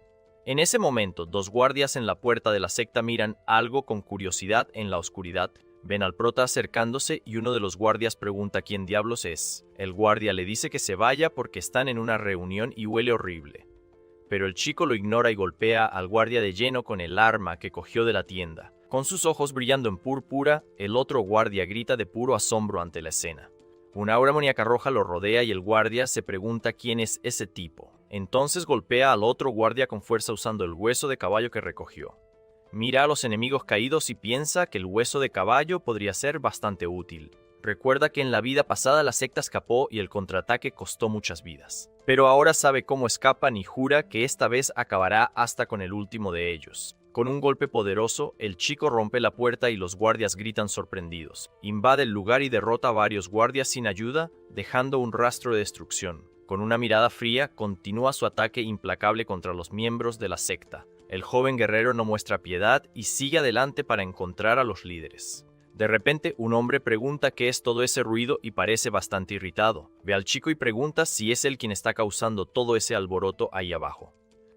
En ese momento, 2 guardias en la puerta de la secta miran algo con curiosidad en la oscuridad. Ven al prota acercándose y uno de los guardias pregunta quién diablos es. El guardia le dice que se vaya porque están en una reunión y huele horrible. Pero el chico lo ignora y golpea al guardia de lleno con el arma que cogió de la tienda. Con sus ojos brillando en púrpura, el otro guardia grita de puro asombro ante la escena. Una aura amoníaca roja lo rodea y el guardia se pregunta quién es ese tipo. Entonces golpea al otro guardia con fuerza usando el hueso de caballo que recogió. Mira a los enemigos caídos y piensa que el hueso de caballo podría ser bastante útil. Recuerda que en la vida pasada la secta escapó y el contraataque costó muchas vidas. Pero ahora sabe cómo escapan y jura que esta vez acabará hasta con el último de ellos. Con un golpe poderoso, el chico rompe la puerta y los guardias gritan sorprendidos. Invade el lugar y derrota a varios guardias sin ayuda, dejando un rastro de destrucción. Con una mirada fría, continúa su ataque implacable contra los miembros de la secta. El joven guerrero no muestra piedad y sigue adelante para encontrar a los líderes. De repente, un hombre pregunta qué es todo ese ruido y parece bastante irritado. Ve al chico y pregunta si es él quien está causando todo ese alboroto ahí abajo.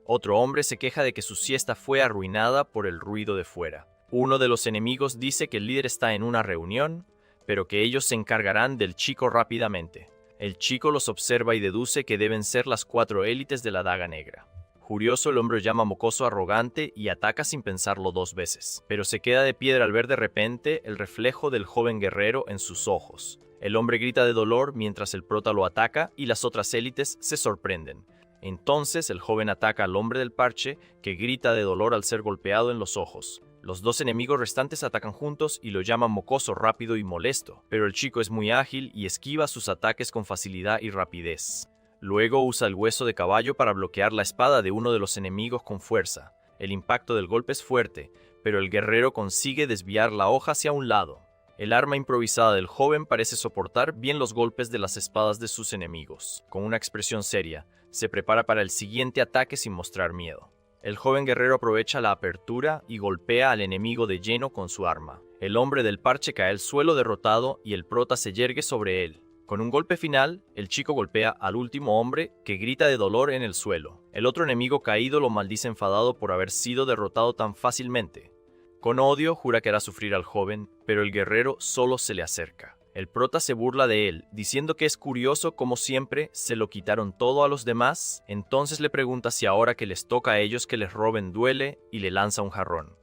Otro hombre se queja de que su siesta fue arruinada por el ruido de fuera. Uno de los enemigos dice que el líder está en una reunión, pero que ellos se encargarán del chico rápidamente. El chico los observa y deduce que deben ser las 4 élites de la Daga Negra. Furioso, el hombre llama mocoso arrogante y ataca sin pensarlo 2 veces, pero se queda de piedra al ver de repente el reflejo del joven guerrero en sus ojos. El hombre grita de dolor mientras el prota lo ataca y las otras élites se sorprenden. Entonces el joven ataca al hombre del parche, que grita de dolor al ser golpeado en los ojos. Los 2 enemigos restantes atacan juntos y lo llaman mocoso rápido y molesto, pero el chico es muy ágil y esquiva sus ataques con facilidad y rapidez. Luego usa el hueso de caballo para bloquear la espada de uno de los enemigos con fuerza. El impacto del golpe es fuerte, pero el guerrero consigue desviar la hoja hacia un lado. El arma improvisada del joven parece soportar bien los golpes de las espadas de sus enemigos. Con una expresión seria, se prepara para el siguiente ataque sin mostrar miedo. El joven guerrero aprovecha la apertura y golpea al enemigo de lleno con su arma. El hombre del parche cae al suelo derrotado y el prota se yergue sobre él. Con un golpe final, el chico golpea al último hombre, que grita de dolor en el suelo. El otro enemigo caído lo maldice enfadado por haber sido derrotado tan fácilmente. Con odio jura que hará sufrir al joven, pero el guerrero solo se le acerca. El prota se burla de él, diciendo que es curioso como siempre se lo quitaron todo a los demás. Entonces le pregunta si ahora que les toca a ellos que les roben duele y le lanza un jarrón.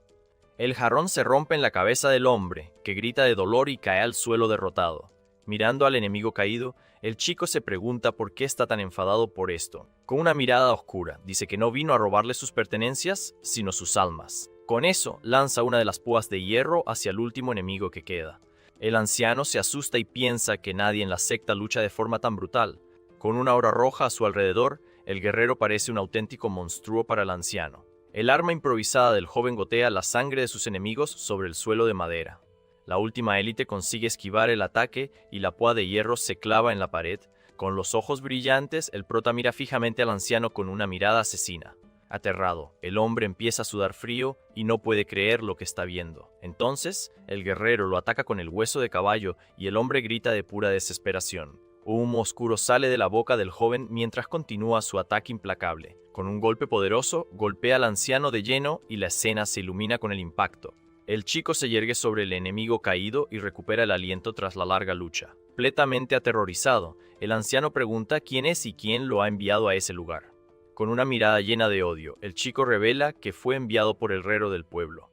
El jarrón se rompe en la cabeza del hombre, que grita de dolor y cae al suelo derrotado. Mirando al enemigo caído, el chico se pregunta por qué está tan enfadado por esto. Con una mirada oscura, dice que no vino a robarle sus pertenencias, sino sus almas. Con eso, lanza una de las púas de hierro hacia el último enemigo que queda. El anciano se asusta y piensa que nadie en la secta lucha de forma tan brutal. Con una aura roja a su alrededor, el guerrero parece un auténtico monstruo para el anciano. El arma improvisada del joven gotea la sangre de sus enemigos sobre el suelo de madera. La última élite consigue esquivar el ataque y la púa de hierro se clava en la pared. Con los ojos brillantes, el prota mira fijamente al anciano con una mirada asesina. Aterrado, el hombre empieza a sudar frío y no puede creer lo que está viendo. Entonces, el guerrero lo ataca con el hueso de caballo y el hombre grita de pura desesperación. Un humo oscuro sale de la boca del joven mientras continúa su ataque implacable. Con un golpe poderoso, golpea al anciano de lleno y la escena se ilumina con el impacto. El chico se yergue sobre el enemigo caído y recupera el aliento tras la larga lucha. Completamente aterrorizado, el anciano pregunta quién es y quién lo ha enviado a ese lugar. Con una mirada llena de odio, el chico revela que fue enviado por el herrero del pueblo.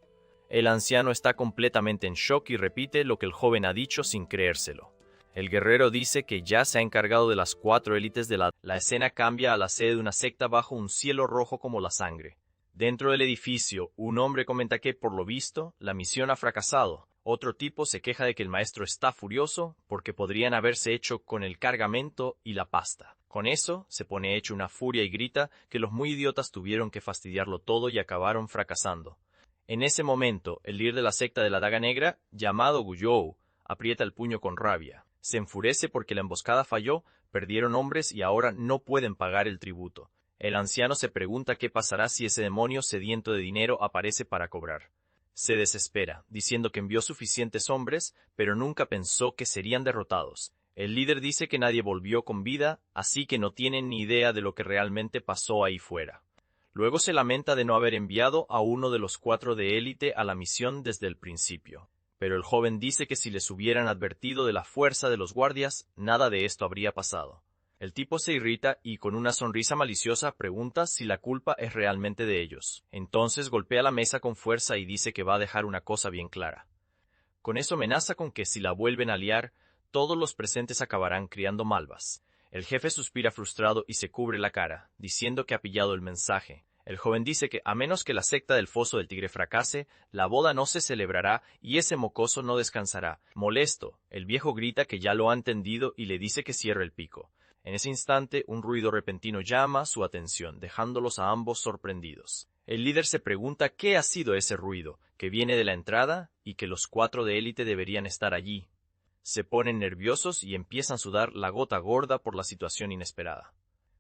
El anciano está completamente en shock y repite lo que el joven ha dicho sin creérselo. El guerrero dice que ya se ha encargado de las 4 élites de la escena cambia a la sede de una secta bajo un cielo rojo como la sangre. Dentro del edificio, un hombre comenta que, por lo visto, la misión ha fracasado. Otro tipo se queja de que el maestro está furioso porque podrían haberse hecho con el cargamento y la pasta. Con eso, se pone hecho una furia y grita que los muy idiotas tuvieron que fastidiarlo todo y acabaron fracasando. En ese momento, el líder de la secta de la Daga Negra, llamado Guyou, aprieta el puño con rabia. Se enfurece porque la emboscada falló, perdieron hombres y ahora no pueden pagar el tributo. El anciano se pregunta qué pasará si ese demonio sediento de dinero aparece para cobrar. Se desespera, diciendo que envió suficientes hombres, pero nunca pensó que serían derrotados. El líder dice que nadie volvió con vida, así que no tienen ni idea de lo que realmente pasó ahí fuera. Luego se lamenta de no haber enviado a uno de los 4 de élite a la misión desde el principio. Pero el joven dice que si les hubieran advertido de la fuerza de los guardias, nada de esto habría pasado. El tipo se irrita y con una sonrisa maliciosa pregunta si la culpa es realmente de ellos. Entonces golpea la mesa con fuerza y dice que va a dejar una cosa bien clara. Con eso amenaza con que si la vuelven a liar, todos los presentes acabarán criando malvas. El jefe suspira frustrado y se cubre la cara, diciendo que ha pillado el mensaje. El joven dice que a menos que la secta del Foso del Tigre fracase, la boda no se celebrará y ese mocoso no descansará. Molesto, el viejo grita que ya lo ha entendido y le dice que cierre el pico. En ese instante, un ruido repentino llama su atención, dejándolos a ambos sorprendidos. El líder se pregunta qué ha sido ese ruido, que viene de la entrada y que los 4 de élite deberían estar allí. Se ponen nerviosos y empiezan a sudar la gota gorda por la situación inesperada.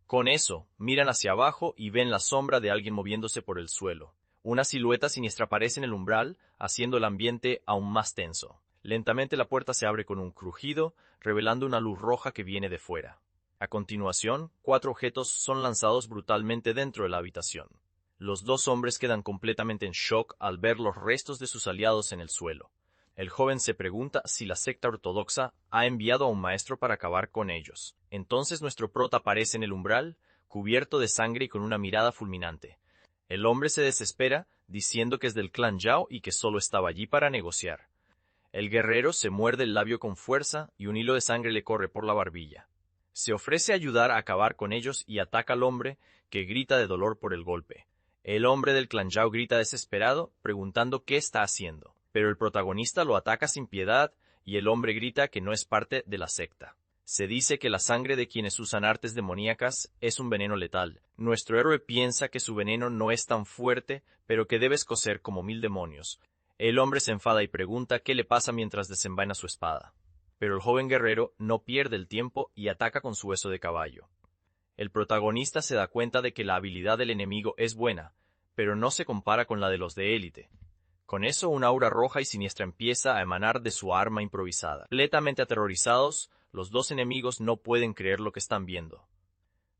Con eso, miran hacia abajo y ven la sombra de alguien moviéndose por el suelo. Una silueta siniestra aparece en el umbral, haciendo el ambiente aún más tenso. Lentamente la puerta se abre con un crujido, revelando una luz roja que viene de fuera. A continuación, 4 objetos son lanzados brutalmente dentro de la habitación. Los 2 hombres quedan completamente en shock al ver los restos de sus aliados en el suelo. El joven se pregunta si la secta ortodoxa ha enviado a un maestro para acabar con ellos. Entonces nuestro prota aparece en el umbral, cubierto de sangre y con una mirada fulminante. El hombre se desespera, diciendo que es del clan Yao y que solo estaba allí para negociar. El guerrero se muerde el labio con fuerza y un hilo de sangre le corre por la barbilla. Se ofrece a ayudar a acabar con ellos y ataca al hombre, que grita de dolor por el golpe. El hombre del clan Yao grita desesperado, preguntando qué está haciendo, pero el protagonista lo ataca sin piedad y el hombre grita que no es parte de la secta. Se dice que la sangre de quienes usan artes demoníacas es un veneno letal. Nuestro héroe piensa que su veneno no es tan fuerte, pero que debe escocer como 1000 demonios. El hombre se enfada y pregunta qué le pasa mientras desenvaina su espada. Pero el joven guerrero no pierde el tiempo y ataca con su hueso de caballo. El protagonista se da cuenta de que la habilidad del enemigo es buena, pero no se compara con la de los de élite. Con eso, una aura roja y siniestra empieza a emanar de su arma improvisada. Completamente aterrorizados, los 2 enemigos no pueden creer lo que están viendo.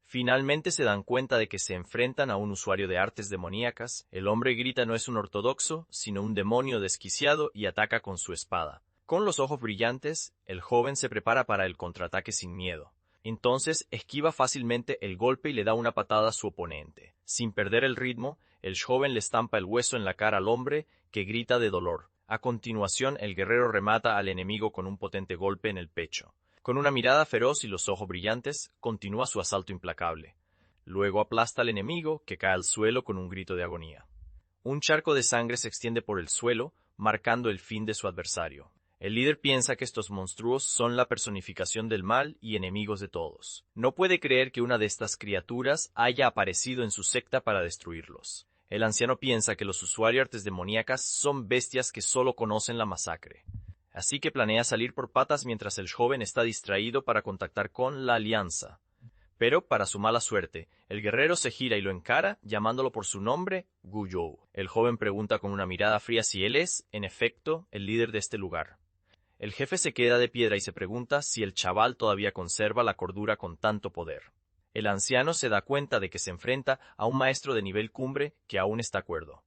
Finalmente se dan cuenta de que se enfrentan a un usuario de artes demoníacas. El hombre grita no es un ortodoxo, sino un demonio desquiciado y ataca con su espada. Con los ojos brillantes, el joven se prepara para el contraataque sin miedo. Entonces esquiva fácilmente el golpe y le da una patada a su oponente. Sin perder el ritmo, el joven le estampa el hueso en la cara al hombre, que grita de dolor. A continuación, el guerrero remata al enemigo con un potente golpe en el pecho. Con una mirada feroz y los ojos brillantes, continúa su asalto implacable. Luego aplasta al enemigo, que cae al suelo con un grito de agonía. Un charco de sangre se extiende por el suelo, marcando el fin de su adversario. El líder piensa que estos monstruos son la personificación del mal y enemigos de todos. No puede creer que una de estas criaturas haya aparecido en su secta para destruirlos. El anciano piensa que los usuarios de artes demoníacas son bestias que solo conocen la masacre. Así que planea salir por patas mientras el joven está distraído para contactar con la Alianza. Pero, para su mala suerte, el guerrero se gira y lo encara, llamándolo por su nombre, Guyou. El joven pregunta con una mirada fría si él es, en efecto, el líder de este lugar. El jefe se queda de piedra y se pregunta si el chaval todavía conserva la cordura con tanto poder. El anciano se da cuenta de que se enfrenta a un maestro de nivel cumbre que aún está cuerdo.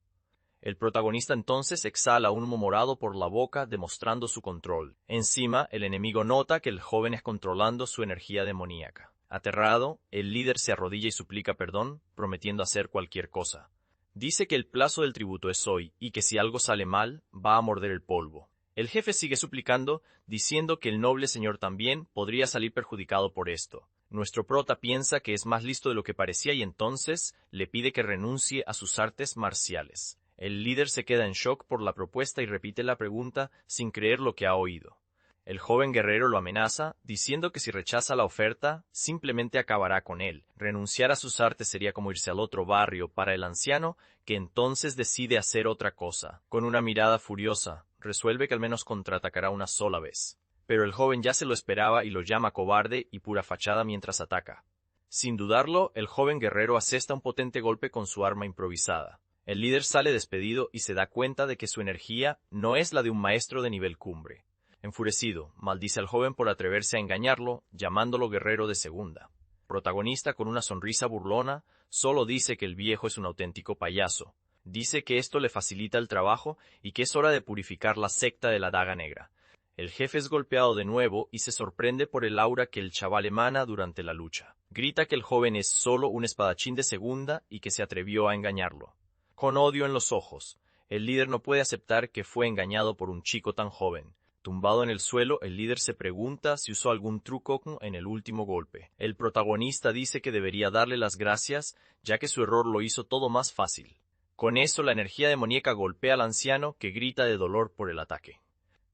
El protagonista entonces exhala un humo morado por la boca demostrando su control. Encima, el enemigo nota que el joven es controlando su energía demoníaca. Aterrado, el líder se arrodilla y suplica perdón, prometiendo hacer cualquier cosa. Dice que el plazo del tributo es hoy y que si algo sale mal, va a morder el polvo. El jefe sigue suplicando, diciendo que el noble señor también podría salir perjudicado por esto. Nuestro prota piensa que es más listo de lo que parecía y entonces le pide que renuncie a sus artes marciales. El líder se queda en shock por la propuesta y repite la pregunta sin creer lo que ha oído. El joven guerrero lo amenaza, diciendo que si rechaza la oferta, simplemente acabará con él. Renunciar a sus artes sería como irse al otro barrio para el anciano, que entonces decide hacer otra cosa. Con una mirada furiosa, resuelve que al menos contraatacará una sola vez. Pero el joven ya se lo esperaba y lo llama cobarde y pura fachada mientras ataca. Sin dudarlo, el joven guerrero asesta un potente golpe con su arma improvisada. El líder sale despedido y se da cuenta de que su energía no es la de un maestro de nivel cumbre. Enfurecido, maldice al joven por atreverse a engañarlo, llamándolo guerrero de segunda. Protagonista, con una sonrisa burlona, solo dice que el viejo es un auténtico payaso. Dice que esto le facilita el trabajo y que es hora de purificar la secta de la Daga Negra. El jefe es golpeado de nuevo y se sorprende por el aura que el chaval emana durante la lucha. Grita que el joven es solo un espadachín de segunda y que se atrevió a engañarlo. Con odio en los ojos, el líder no puede aceptar que fue engañado por un chico tan joven. Tumbado en el suelo, el líder se pregunta si usó algún truco en el último golpe. El protagonista dice que debería darle las gracias, ya que su error lo hizo todo más fácil. Con eso, la energía demoníaca golpea al anciano, que grita de dolor por el ataque.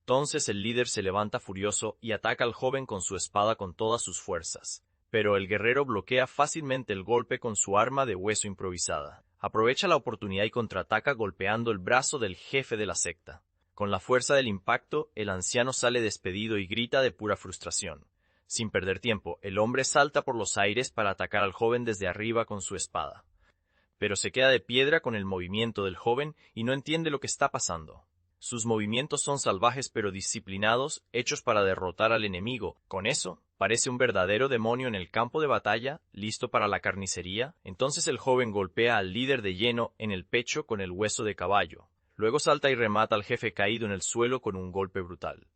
Entonces el líder se levanta furioso y ataca al joven con su espada con todas sus fuerzas. Pero el guerrero bloquea fácilmente el golpe con su arma de hueso improvisada. Aprovecha la oportunidad y contraataca golpeando el brazo del jefe de la secta. Con la fuerza del impacto, el anciano sale despedido y grita de pura frustración. Sin perder tiempo, el hombre salta por los aires para atacar al joven desde arriba con su espada. Pero se queda de piedra con el movimiento del joven y no entiende lo que está pasando. Sus movimientos son salvajes pero disciplinados, hechos para derrotar al enemigo. Con eso, parece un verdadero demonio en el campo de batalla, listo para la carnicería. Entonces el joven golpea al líder de lleno en el pecho con el hueso de caballo. Luego salta y remata al jefe caído en el suelo con un golpe brutal.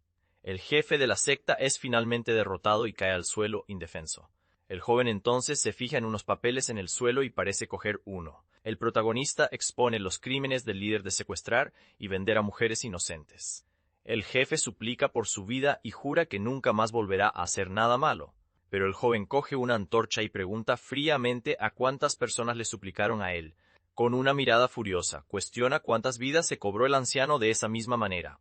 El jefe de la secta es finalmente derrotado y cae al suelo indefenso. El joven entonces se fija en unos papeles en el suelo y parece coger uno. El protagonista expone los crímenes del líder de secuestrar y vender a mujeres inocentes. El jefe suplica por su vida y jura que nunca más volverá a hacer nada malo. Pero el joven coge una antorcha y pregunta fríamente a cuántas personas le suplicaron a él. Con una mirada furiosa, cuestiona cuántas vidas se cobró el anciano de esa misma manera.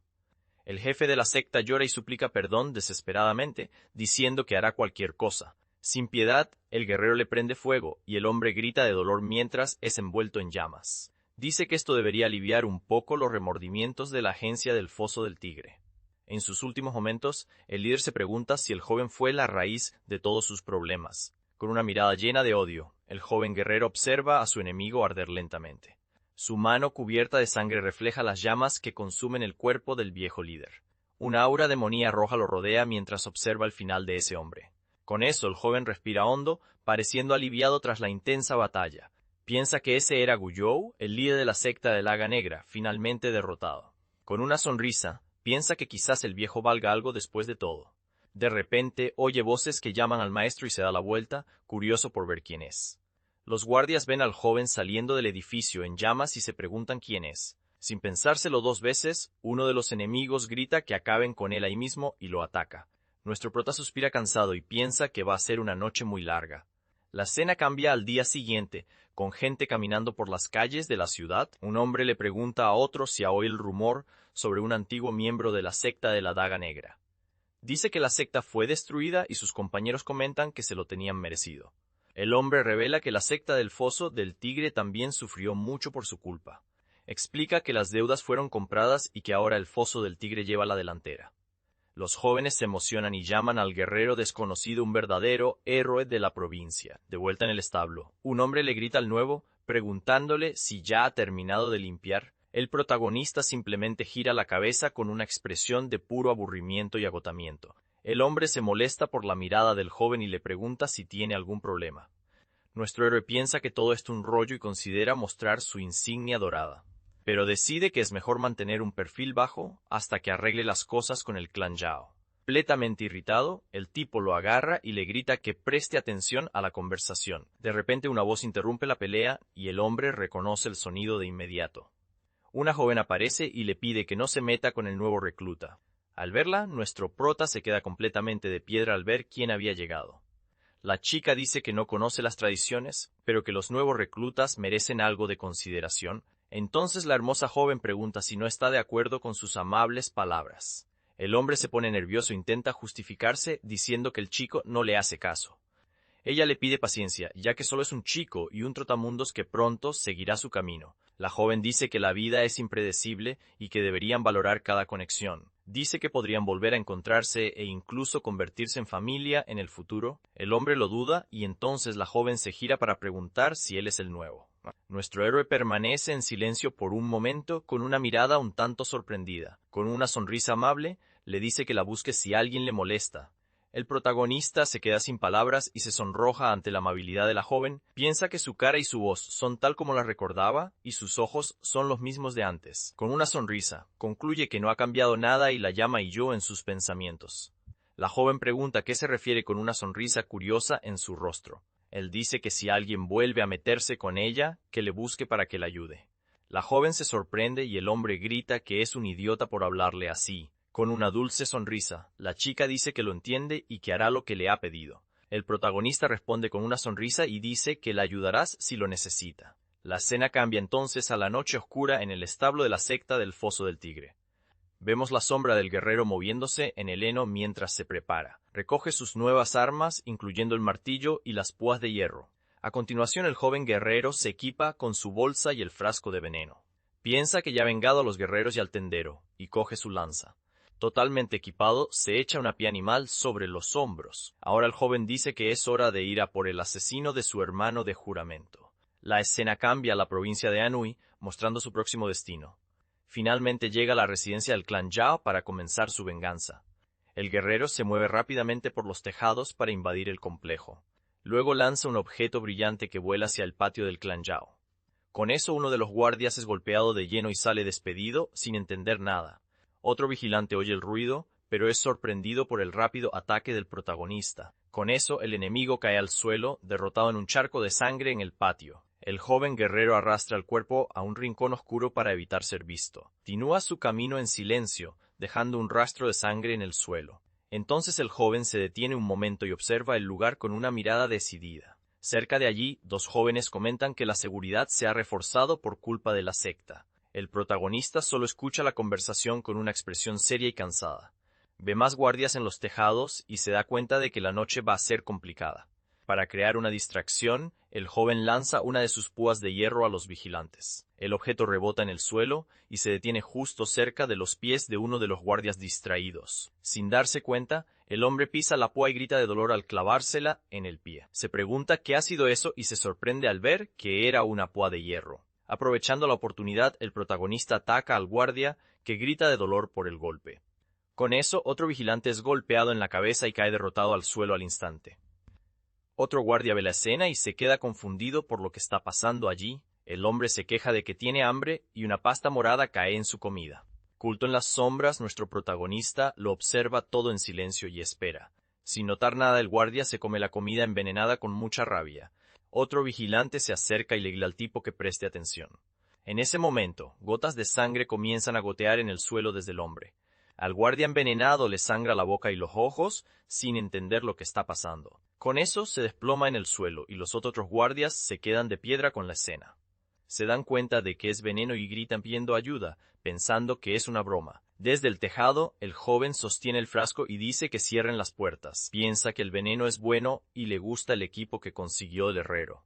El jefe de la secta llora y suplica perdón desesperadamente, diciendo que hará cualquier cosa. Sin piedad, el guerrero le prende fuego, y el hombre grita de dolor mientras es envuelto en llamas. Dice que esto debería aliviar un poco los remordimientos de la agencia del Foso del Tigre. En sus últimos momentos, el líder se pregunta si el joven fue la raíz de todos sus problemas. Con una mirada llena de odio, el joven guerrero observa a su enemigo arder lentamente. Su mano cubierta de sangre refleja las llamas que consumen el cuerpo del viejo líder. Una aura demoníaca roja lo rodea mientras observa el final de ese hombre. Con eso el joven respira hondo, pareciendo aliviado tras la intensa batalla. Piensa que ese era Guyou, el líder de la secta del Haga Negra, finalmente derrotado. Con una sonrisa, piensa que quizás el viejo valga algo después de todo. De repente oye voces que llaman al maestro y se da la vuelta, curioso por ver quién es. Los guardias ven al joven saliendo del edificio en llamas y se preguntan quién es. Sin pensárselo dos veces, uno de los enemigos grita que acaben con él ahí mismo y lo ataca. Nuestro prota suspira cansado y piensa que va a ser una noche muy larga. La escena cambia al día siguiente, con gente caminando por las calles de la ciudad. Un hombre le pregunta a otro si ha oído el rumor sobre un antiguo miembro de la secta de la Daga Negra. Dice que la secta fue destruida y sus compañeros comentan que se lo tenían merecido. El hombre revela que la secta del Foso del Tigre también sufrió mucho por su culpa. Explica que las deudas fueron compradas y que ahora el Foso del Tigre lleva la delantera. Los jóvenes se emocionan y llaman al guerrero desconocido un verdadero héroe de la provincia. De vuelta en el establo, un hombre le grita al nuevo, preguntándole si ya ha terminado de limpiar. El protagonista simplemente gira la cabeza con una expresión de puro aburrimiento y agotamiento. El hombre se molesta por la mirada del joven y le pregunta si tiene algún problema. Nuestro héroe piensa que todo es un rollo y considera mostrar su insignia dorada. Pero decide que es mejor mantener un perfil bajo hasta que arregle las cosas con el clan Yao. Completamente irritado, el tipo lo agarra y le grita que preste atención a la conversación. De repente una voz interrumpe la pelea y el hombre reconoce el sonido de inmediato. Una joven aparece y le pide que no se meta con el nuevo recluta. Al verla, nuestro prota se queda completamente de piedra al ver quién había llegado. La chica dice que no conoce las tradiciones, pero que los nuevos reclutas merecen algo de consideración. Entonces la hermosa joven pregunta si no está de acuerdo con sus amables palabras. El hombre se pone nervioso e intenta justificarse diciendo que el chico no le hace caso. Ella le pide paciencia, ya que solo es un chico y un trotamundos que pronto seguirá su camino. La joven dice que la vida es impredecible y que deberían valorar cada conexión. Dice que podrían volver a encontrarse e incluso convertirse en familia en el futuro. El hombre lo duda y entonces la joven se gira para preguntar si él es el nuevo. Nuestro héroe permanece en silencio por un momento con una mirada un tanto sorprendida. Con una sonrisa amable, le dice que la busque si alguien le molesta. El protagonista se queda sin palabras y se sonroja ante la amabilidad de la joven. Piensa que su cara y su voz son tal como la recordaba y sus ojos son los mismos de antes. Con una sonrisa, concluye que no ha cambiado nada y la llama yo en sus pensamientos. La joven pregunta qué se refiere con una sonrisa curiosa en su rostro. Él dice que si alguien vuelve a meterse con ella, que le busque para que la ayude. La joven se sorprende y el hombre grita que es un idiota por hablarle así. Con una dulce sonrisa, la chica dice que lo entiende y que hará lo que le ha pedido. El protagonista responde con una sonrisa y dice que la ayudarás si lo necesita. La escena cambia entonces a la noche oscura en el establo de la secta del Foso del Tigre. Vemos la sombra del guerrero moviéndose en el heno mientras se prepara. Recoge sus nuevas armas, incluyendo el martillo y las púas de hierro. A continuación el joven guerrero se equipa con su bolsa y el frasco de veneno. Piensa que ya ha vengado a los guerreros y al tendero, y coge su lanza. Totalmente equipado, se echa una pie animal sobre los hombros. Ahora el joven dice que es hora de ir a por el asesino de su hermano de juramento. La escena cambia a la provincia de Anhui, mostrando su próximo destino. Finalmente llega a la residencia del clan Yao para comenzar su venganza. El guerrero se mueve rápidamente por los tejados para invadir el complejo. Luego lanza un objeto brillante que vuela hacia el patio del clan Yao. Con eso uno de los guardias es golpeado de lleno y sale despedido sin entender nada. Otro vigilante oye el ruido, pero es sorprendido por el rápido ataque del protagonista. Con eso el enemigo cae al suelo, derrotado en un charco de sangre en el patio. El joven guerrero arrastra el cuerpo a un rincón oscuro para evitar ser visto. Continúa su camino en silencio, dejando un rastro de sangre en el suelo. Entonces el joven se detiene un momento y observa el lugar con una mirada decidida. Cerca de allí, dos jóvenes comentan que la seguridad se ha reforzado por culpa de la secta. El protagonista solo escucha la conversación con una expresión seria y cansada. Ve más guardias en los tejados y se da cuenta de que la noche va a ser complicada. Para crear una distracción, el joven lanza una de sus púas de hierro a los vigilantes. El objeto rebota en el suelo y se detiene justo cerca de los pies de uno de los guardias distraídos. Sin darse cuenta, el hombre pisa la púa y grita de dolor al clavársela en el pie. Se pregunta qué ha sido eso y se sorprende al ver que era una púa de hierro. Aprovechando la oportunidad, el protagonista ataca al guardia, que grita de dolor por el golpe. Con eso, otro vigilante es golpeado en la cabeza y cae derrotado al suelo al instante. Otro guardia ve la escena y se queda confundido por lo que está pasando allí. El hombre se queja de que tiene hambre y una pasta morada cae en su comida. Oculto en las sombras, nuestro protagonista lo observa todo en silencio y espera. Sin notar nada, el guardia se come la comida envenenada con mucha rabia. Otro vigilante se acerca y le grita al tipo que preste atención. En ese momento, gotas de sangre comienzan a gotear en el suelo desde el hombre. Al guardia envenenado le sangra la boca y los ojos, sin entender lo que está pasando. Con eso se desploma en el suelo y los otros guardias se quedan de piedra con la escena. Se dan cuenta de que es veneno y gritan pidiendo ayuda, pensando que es una broma. Desde el tejado, el joven sostiene el frasco y dice que cierren las puertas. Piensa que el veneno es bueno y le gusta el equipo que consiguió el herrero.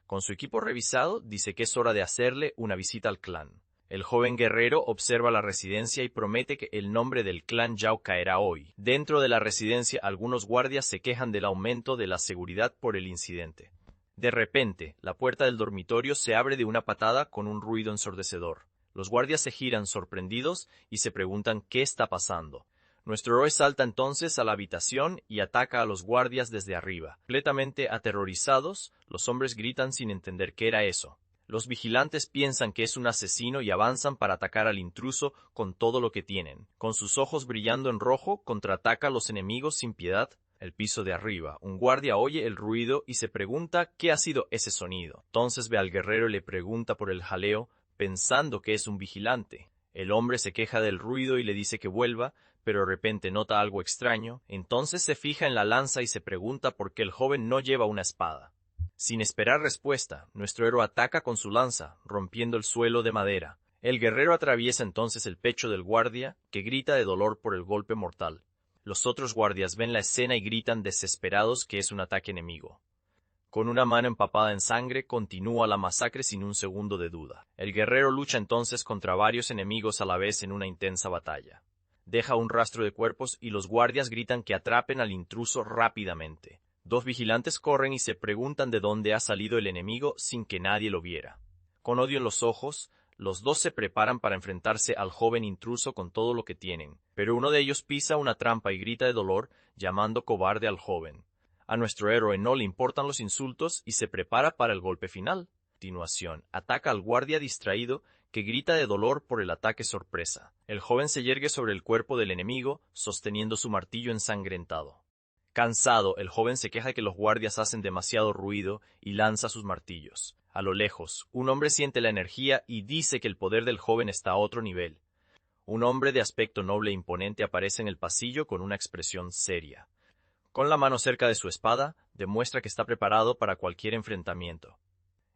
Con su equipo revisado, dice que es hora de hacerle una visita al clan. El joven guerrero observa la residencia y promete que el nombre del clan Yao caerá hoy. Dentro de la residencia, algunos guardias se quejan del aumento de la seguridad por el incidente. De repente, la puerta del dormitorio se abre de una patada con un ruido ensordecedor. Los guardias se giran sorprendidos y se preguntan qué está pasando. Nuestro héroe salta entonces a la habitación y ataca a los guardias desde arriba. Completamente aterrorizados, los hombres gritan sin entender qué era eso. Los vigilantes piensan que es un asesino y avanzan para atacar al intruso con todo lo que tienen. Con sus ojos brillando en rojo, contraataca a los enemigos sin piedad. El piso de arriba. Un guardia oye el ruido y se pregunta qué ha sido ese sonido. Entonces ve al guerrero y le pregunta por el jaleo, pensando que es un vigilante. El hombre se queja del ruido y le dice que vuelva, pero de repente nota algo extraño. Entonces se fija en la lanza y se pregunta por qué el joven no lleva una espada. Sin esperar respuesta, nuestro héroe ataca con su lanza, rompiendo el suelo de madera. El guerrero atraviesa entonces el pecho del guardia, que grita de dolor por el golpe mortal. Los otros guardias ven la escena y gritan desesperados que es un ataque enemigo. Con una mano empapada en sangre, continúa la masacre sin un segundo de duda. El guerrero lucha entonces contra varios enemigos a la vez en una intensa batalla. Deja un rastro de cuerpos y los guardias gritan que atrapen al intruso rápidamente. Dos vigilantes corren y se preguntan de dónde ha salido el enemigo sin que nadie lo viera. Con odio en los ojos, los dos se preparan para enfrentarse al joven intruso con todo lo que tienen, pero uno de ellos pisa una trampa y grita de dolor, llamando cobarde al joven. A nuestro héroe no le importan los insultos y se prepara para el golpe final. A continuación, ataca al guardia distraído, que grita de dolor por el ataque sorpresa. El joven se yergue sobre el cuerpo del enemigo, sosteniendo su martillo ensangrentado. Cansado, el joven se queja de que los guardias hacen demasiado ruido y lanza sus martillos. A lo lejos, un hombre siente la energía y dice que el poder del joven está a otro nivel. Un hombre de aspecto noble e imponente aparece en el pasillo con una expresión seria. Con la mano cerca de su espada, demuestra que está preparado para cualquier enfrentamiento.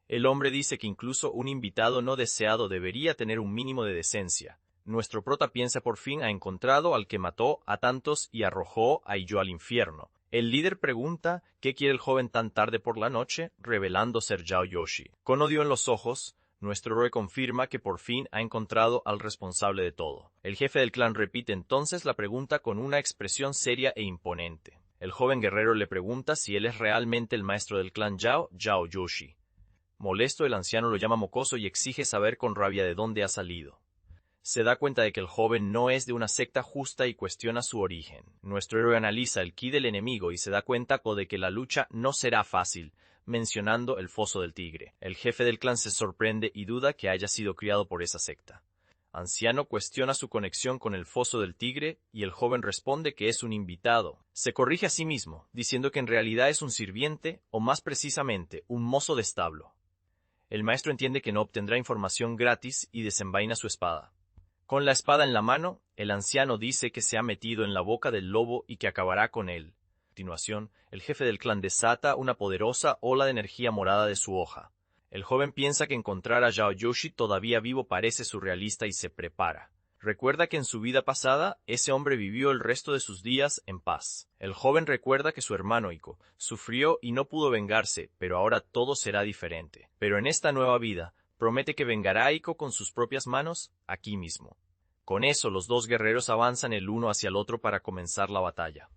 El hombre dice que incluso un invitado no deseado debería tener un mínimo de decencia. Nuestro prota piensa por fin ha encontrado al que mató a tantos y arrojó a Illo al infierno. El líder pregunta qué quiere el joven tan tarde por la noche, revelando ser Yao Yoshi. Con odio en los ojos, nuestro héroe confirma que por fin ha encontrado al responsable de todo. El jefe del clan repite entonces la pregunta con una expresión seria e imponente. El joven guerrero le pregunta si él es realmente el maestro del clan Yao, Yao Yoshi. Molesto, el anciano lo llama mocoso y exige saber con rabia de dónde ha salido. Se da cuenta de que el joven no es de una secta justa y cuestiona su origen. Nuestro héroe analiza el ki del enemigo y se da cuenta de que la lucha no será fácil, mencionando el foso del tigre. El jefe del clan se sorprende y duda que haya sido criado por esa secta. Anciano cuestiona su conexión con el foso del tigre y el joven responde que es un invitado. Se corrige a sí mismo, diciendo que en realidad es un sirviente, o más precisamente, un mozo de establo. El maestro entiende que no obtendrá información gratis y desenvaina su espada. Con la espada en la mano, el anciano dice que se ha metido en la boca del lobo y que acabará con él. A continuación, el jefe del clan desata una poderosa ola de energía morada de su hoja. El joven piensa que encontrar a Yaoyoshi todavía vivo parece surrealista y se prepara. Recuerda que en su vida pasada, ese hombre vivió el resto de sus días en paz. El joven recuerda que su hermano Iko sufrió y no pudo vengarse, pero ahora todo será diferente. Pero en esta nueva vida, promete que vengará a Iko con sus propias manos, aquí mismo. Con eso, los dos guerreros avanzan el uno hacia el otro para comenzar la batalla.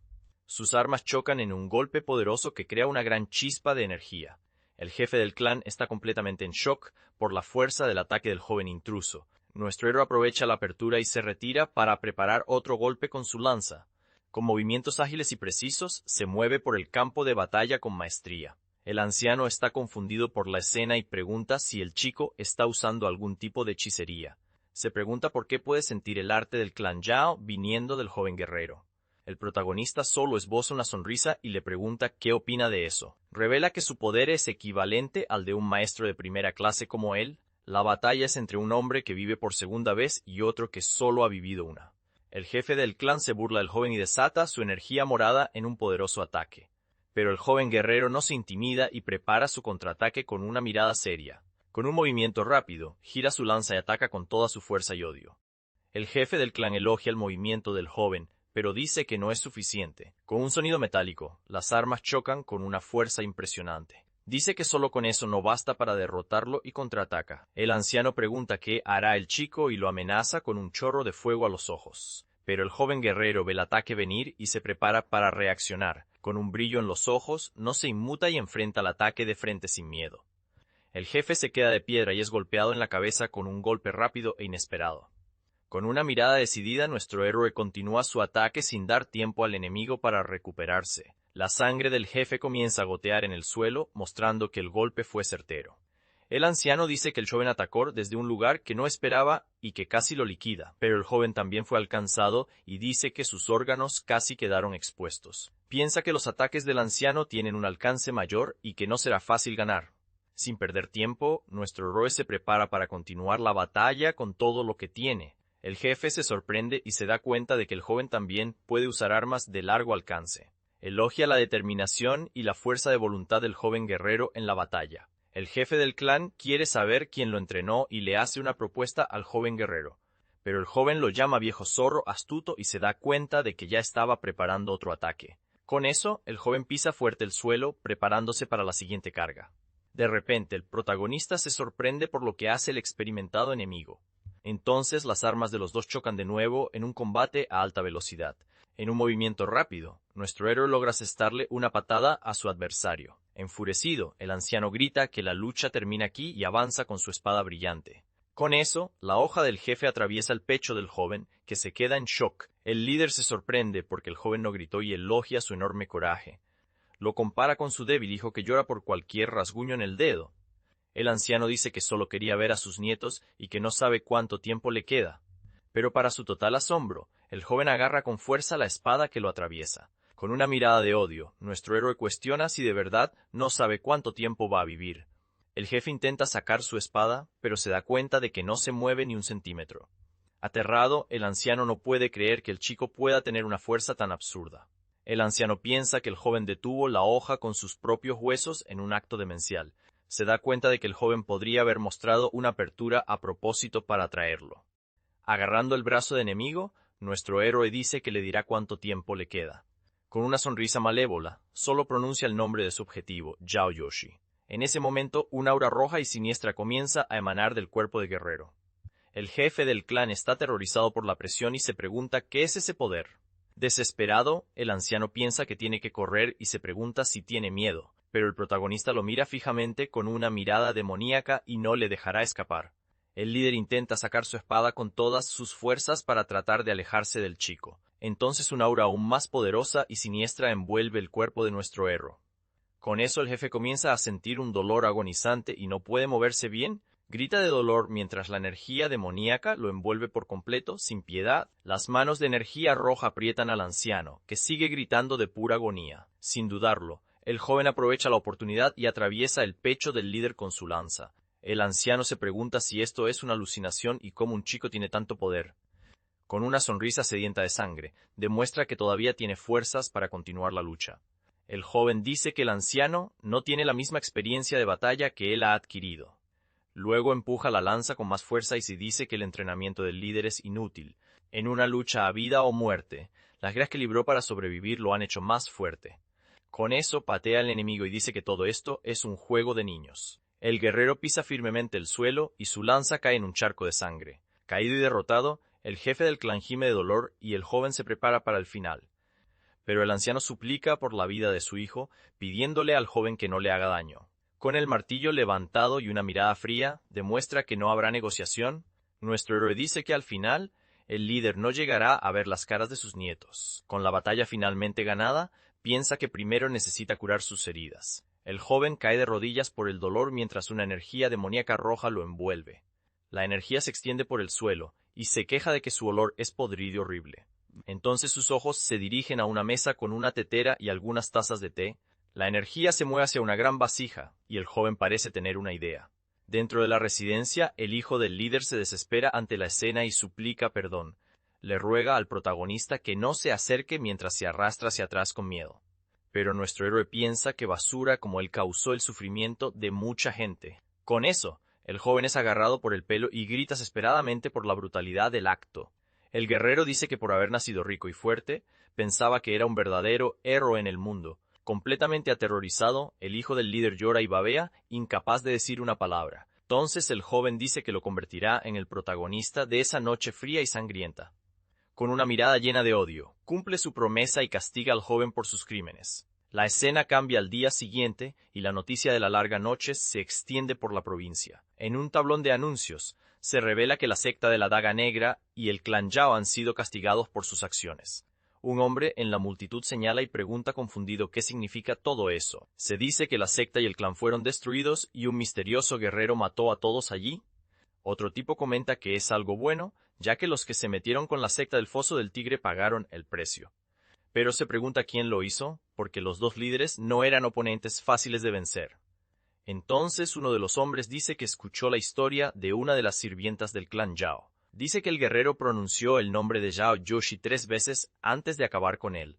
Sus armas chocan en un golpe poderoso que crea una gran chispa de energía. El jefe del clan está completamente en shock por la fuerza del ataque del joven intruso. Nuestro héroe aprovecha la apertura y se retira para preparar otro golpe con su lanza. Con movimientos ágiles y precisos, se mueve por el campo de batalla con maestría. El anciano está confundido por la escena y pregunta si el chico está usando algún tipo de hechicería. Se pregunta por qué puede sentir el arte del clan Yao viniendo del joven guerrero. El protagonista solo esboza una sonrisa y le pregunta qué opina de eso. Revela que su poder es equivalente al de un maestro de primera clase como él. La batalla es entre un hombre que vive por segunda vez y otro que solo ha vivido una. El jefe del clan se burla del joven y desata su energía morada en un poderoso ataque. Pero el joven guerrero no se intimida y prepara su contraataque con una mirada seria. Con un movimiento rápido, gira su lanza y ataca con toda su fuerza y odio. El jefe del clan elogia el movimiento del joven, pero dice que no es suficiente. Con un sonido metálico, las armas chocan con una fuerza impresionante. Dice que solo con eso no basta para derrotarlo y contraataca. El anciano pregunta qué hará el chico y lo amenaza con un chorro de fuego a los ojos. Pero el joven guerrero ve el ataque venir y se prepara para reaccionar. Con un brillo en los ojos, no se inmuta y enfrenta el ataque de frente sin miedo. El jefe se queda de piedra y es golpeado en la cabeza con un golpe rápido e inesperado. Con una mirada decidida, nuestro héroe continúa su ataque sin dar tiempo al enemigo para recuperarse. La sangre del jefe comienza a gotear en el suelo, mostrando que el golpe fue certero. El anciano dice que el joven atacó desde un lugar que no esperaba y que casi lo liquida, pero el joven también fue alcanzado y dice que sus órganos casi quedaron expuestos. Piensa que los ataques del anciano tienen un alcance mayor y que no será fácil ganar. Sin perder tiempo, nuestro héroe se prepara para continuar la batalla con todo lo que tiene. El jefe se sorprende y se da cuenta de que el joven también puede usar armas de largo alcance. Elogia la determinación y la fuerza de voluntad del joven guerrero en la batalla. El jefe del clan quiere saber quién lo entrenó y le hace una propuesta al joven guerrero. Pero el joven lo llama viejo zorro astuto y se da cuenta de que ya estaba preparando otro ataque. Con eso, el joven pisa fuerte el suelo, preparándose para la siguiente carga. De repente, el protagonista se sorprende por lo que hace el experimentado enemigo. Entonces las armas de los dos chocan de nuevo en un combate a alta velocidad. En un movimiento rápido, nuestro héroe logra asestarle una patada a su adversario. Enfurecido, el anciano grita que la lucha termina aquí y avanza con su espada brillante. Con eso, la hoja del jefe atraviesa el pecho del joven, que se queda en shock. El líder se sorprende porque el joven no gritó y elogia su enorme coraje. Lo compara con su débil hijo que llora por cualquier rasguño en el dedo. El anciano dice que solo quería ver a sus nietos y que no sabe cuánto tiempo le queda. Pero para su total asombro, el joven agarra con fuerza la espada que lo atraviesa. Con una mirada de odio, nuestro héroe cuestiona si de verdad no sabe cuánto tiempo va a vivir. El jefe intenta sacar su espada, pero se da cuenta de que no se mueve ni un centímetro. Aterrado, el anciano no puede creer que el chico pueda tener una fuerza tan absurda. El anciano piensa que el joven detuvo la hoja con sus propios huesos en un acto demencial. Se da cuenta de que el joven podría haber mostrado una apertura a propósito para atraerlo. Agarrando el brazo del enemigo, nuestro héroe dice que le dirá cuánto tiempo le queda. Con una sonrisa malévola, solo pronuncia el nombre de su objetivo, Yaoyoshi. En ese momento, una aura roja y siniestra comienza a emanar del cuerpo del guerrero. El jefe del clan está aterrorizado por la presión y se pregunta qué es ese poder. Desesperado, el anciano piensa que tiene que correr y se pregunta si tiene miedo, pero el protagonista lo mira fijamente con una mirada demoníaca y no le dejará escapar. El líder intenta sacar su espada con todas sus fuerzas para tratar de alejarse del chico. Entonces una aura aún más poderosa y siniestra envuelve el cuerpo de nuestro héroe. Con eso el jefe comienza a sentir un dolor agonizante y no puede moverse bien. Grita de dolor mientras la energía demoníaca lo envuelve por completo, sin piedad. Las manos de energía roja aprietan al anciano, que sigue gritando de pura agonía. Sin dudarlo, el joven aprovecha la oportunidad y atraviesa el pecho del líder con su lanza. El anciano se pregunta si esto es una alucinación y cómo un chico tiene tanto poder. Con una sonrisa sedienta de sangre, demuestra que todavía tiene fuerzas para continuar la lucha. El joven dice que el anciano no tiene la misma experiencia de batalla que él ha adquirido. Luego empuja la lanza con más fuerza y se dice que el entrenamiento del líder es inútil. En una lucha a vida o muerte, las guerras que libró para sobrevivir lo han hecho más fuerte. Con eso patea al enemigo y dice que todo esto es un juego de niños. El guerrero pisa firmemente el suelo y su lanza cae en un charco de sangre. Caído y derrotado, el jefe del clan gime de dolor y el joven se prepara para el final. Pero el anciano suplica por la vida de su hijo, pidiéndole al joven que no le haga daño. Con el martillo levantado y una mirada fría, demuestra que no habrá negociación. Nuestro héroe dice que al final, el líder no llegará a ver las caras de sus nietos. Con la batalla finalmente ganada, piensa que primero necesita curar sus heridas. El joven cae de rodillas por el dolor mientras una energía demoníaca roja lo envuelve. La energía se extiende por el suelo, y se queja de que su olor es podrido y horrible. Entonces sus ojos se dirigen a una mesa con una tetera y algunas tazas de té. La energía se mueve hacia una gran vasija, y el joven parece tener una idea. Dentro de la residencia, el hijo del líder se desespera ante la escena y suplica perdón. Le ruega al protagonista que no se acerque mientras se arrastra hacia atrás con miedo. Pero nuestro héroe piensa que Basura como él causó el sufrimiento de mucha gente. Con eso, el joven es agarrado por el pelo y grita desesperadamente por la brutalidad del acto. El guerrero dice que por haber nacido rico y fuerte, pensaba que era un verdadero héroe en el mundo. Completamente aterrorizado, el hijo del líder llora y babea, incapaz de decir una palabra. Entonces el joven dice que lo convertirá en el protagonista de esa noche fría y sangrienta. Con una mirada llena de odio, cumple su promesa y castiga al joven por sus crímenes. La escena cambia al día siguiente y la noticia de la larga noche se extiende por la provincia. En un tablón de anuncios, se revela que la secta de la Daga Negra y el clan Yao han sido castigados por sus acciones. Un hombre en la multitud señala y pregunta confundido qué significa todo eso. Se dice que la secta y el clan fueron destruidos y un misterioso guerrero mató a todos allí. Otro tipo comenta que es algo bueno, ya que los que se metieron con la secta del Foso del Tigre pagaron el precio. Pero se pregunta quién lo hizo, porque los dos líderes no eran oponentes fáciles de vencer. Entonces uno de los hombres dice que escuchó la historia de una de las sirvientas del clan Yao. Dice que el guerrero pronunció el nombre de Yao Yoshi 3 veces antes de acabar con él.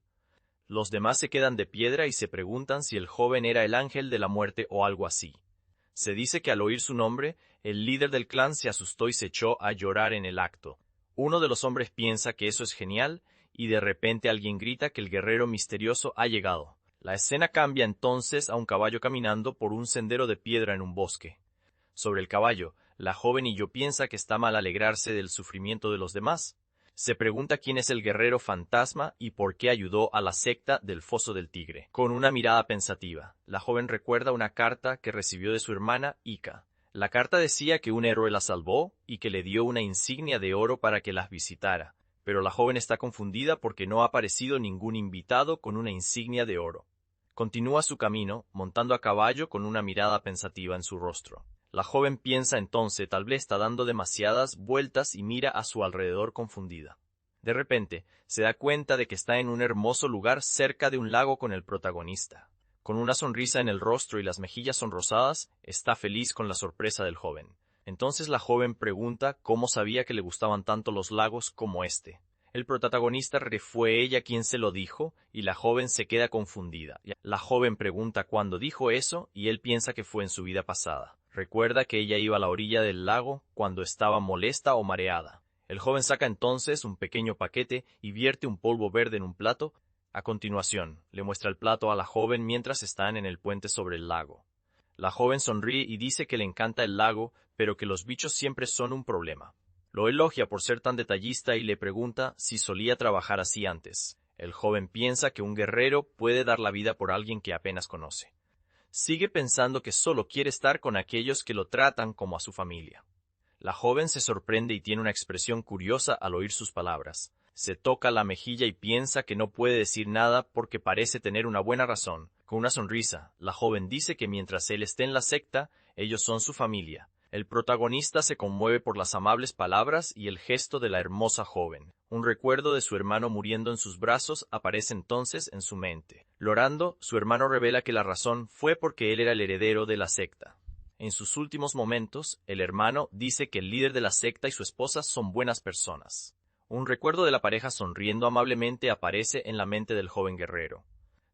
Los demás se quedan de piedra y se preguntan si el joven era el ángel de la muerte o algo así. Se dice que al oír su nombre, el líder del clan se asustó y se echó a llorar en el acto. Uno de los hombres piensa que eso es genial, y de repente alguien grita que el guerrero misterioso ha llegado. La escena cambia entonces a un caballo caminando por un sendero de piedra en un bosque. Sobre el caballo, la joven y yo piensa que está mal alegrarse del sufrimiento de los demás. Se pregunta quién es el guerrero fantasma y por qué ayudó a la secta del Foso del Tigre. Con una mirada pensativa, la joven recuerda una carta que recibió de su hermana Ika. La carta decía que un héroe la salvó y que le dio una insignia de oro para que las visitara, pero la joven está confundida porque no ha aparecido ningún invitado con una insignia de oro. Continúa su camino, montando a caballo con una mirada pensativa en su rostro. La joven piensa entonces tal vez está dando demasiadas vueltas y mira a su alrededor confundida. De repente, se da cuenta de que está en un hermoso lugar cerca de un lago con el protagonista. Con una sonrisa en el rostro y las mejillas sonrosadas, está feliz con la sorpresa del joven. Entonces la joven pregunta cómo sabía que le gustaban tanto los lagos como este. El protagonista fue ella quien se lo dijo, y la joven se queda confundida. La joven pregunta cuándo dijo eso, y él piensa que fue en su vida pasada. Recuerda que ella iba a la orilla del lago cuando estaba molesta o mareada. El joven saca entonces un pequeño paquete y vierte un polvo verde en un plato. A continuación, le muestra el plato a la joven mientras están en el puente sobre el lago. La joven sonríe y dice que le encanta el lago, pero que los bichos siempre son un problema. Lo elogia por ser tan detallista y le pregunta si solía trabajar así antes. El joven piensa que un guerrero puede dar la vida por alguien que apenas conoce. Sigue pensando que solo quiere estar con aquellos que lo tratan como a su familia. La joven se sorprende y tiene una expresión curiosa al oír sus palabras. Se toca la mejilla y piensa que no puede decir nada porque parece tener una buena razón. Con una sonrisa, la joven dice que mientras él esté en la secta, ellos son su familia. El protagonista se conmueve por las amables palabras y el gesto de la hermosa joven. Un recuerdo de su hermano muriendo en sus brazos aparece entonces en su mente. Llorando, su hermano revela que la razón fue porque él era el heredero de la secta. En sus últimos momentos, el hermano dice que el líder de la secta y su esposa son buenas personas. Un recuerdo de la pareja sonriendo amablemente aparece en la mente del joven guerrero.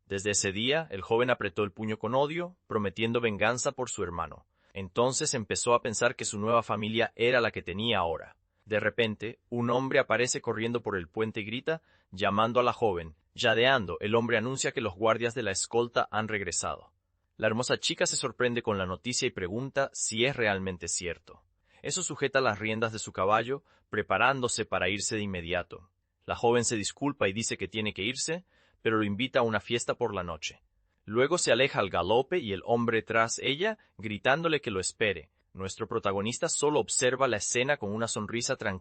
Desde ese día, el joven apretó el puño con odio, prometiendo venganza por su hermano. Entonces empezó a pensar que su nueva familia era la que tenía ahora. De repente, un hombre aparece corriendo por el puente y grita, llamando a la joven. Jadeando, el hombre anuncia que los guardias de la escolta han regresado. La hermosa chica se sorprende con la noticia y pregunta si es realmente cierto. Eso sujeta las riendas de su caballo, preparándose para irse de inmediato. La joven se disculpa y dice que tiene que irse, pero lo invita a una fiesta por la noche. Luego se aleja al galope y el hombre tras ella, gritándole que lo espere. Nuestro protagonista solo observa la escena con una sonrisa tranquila.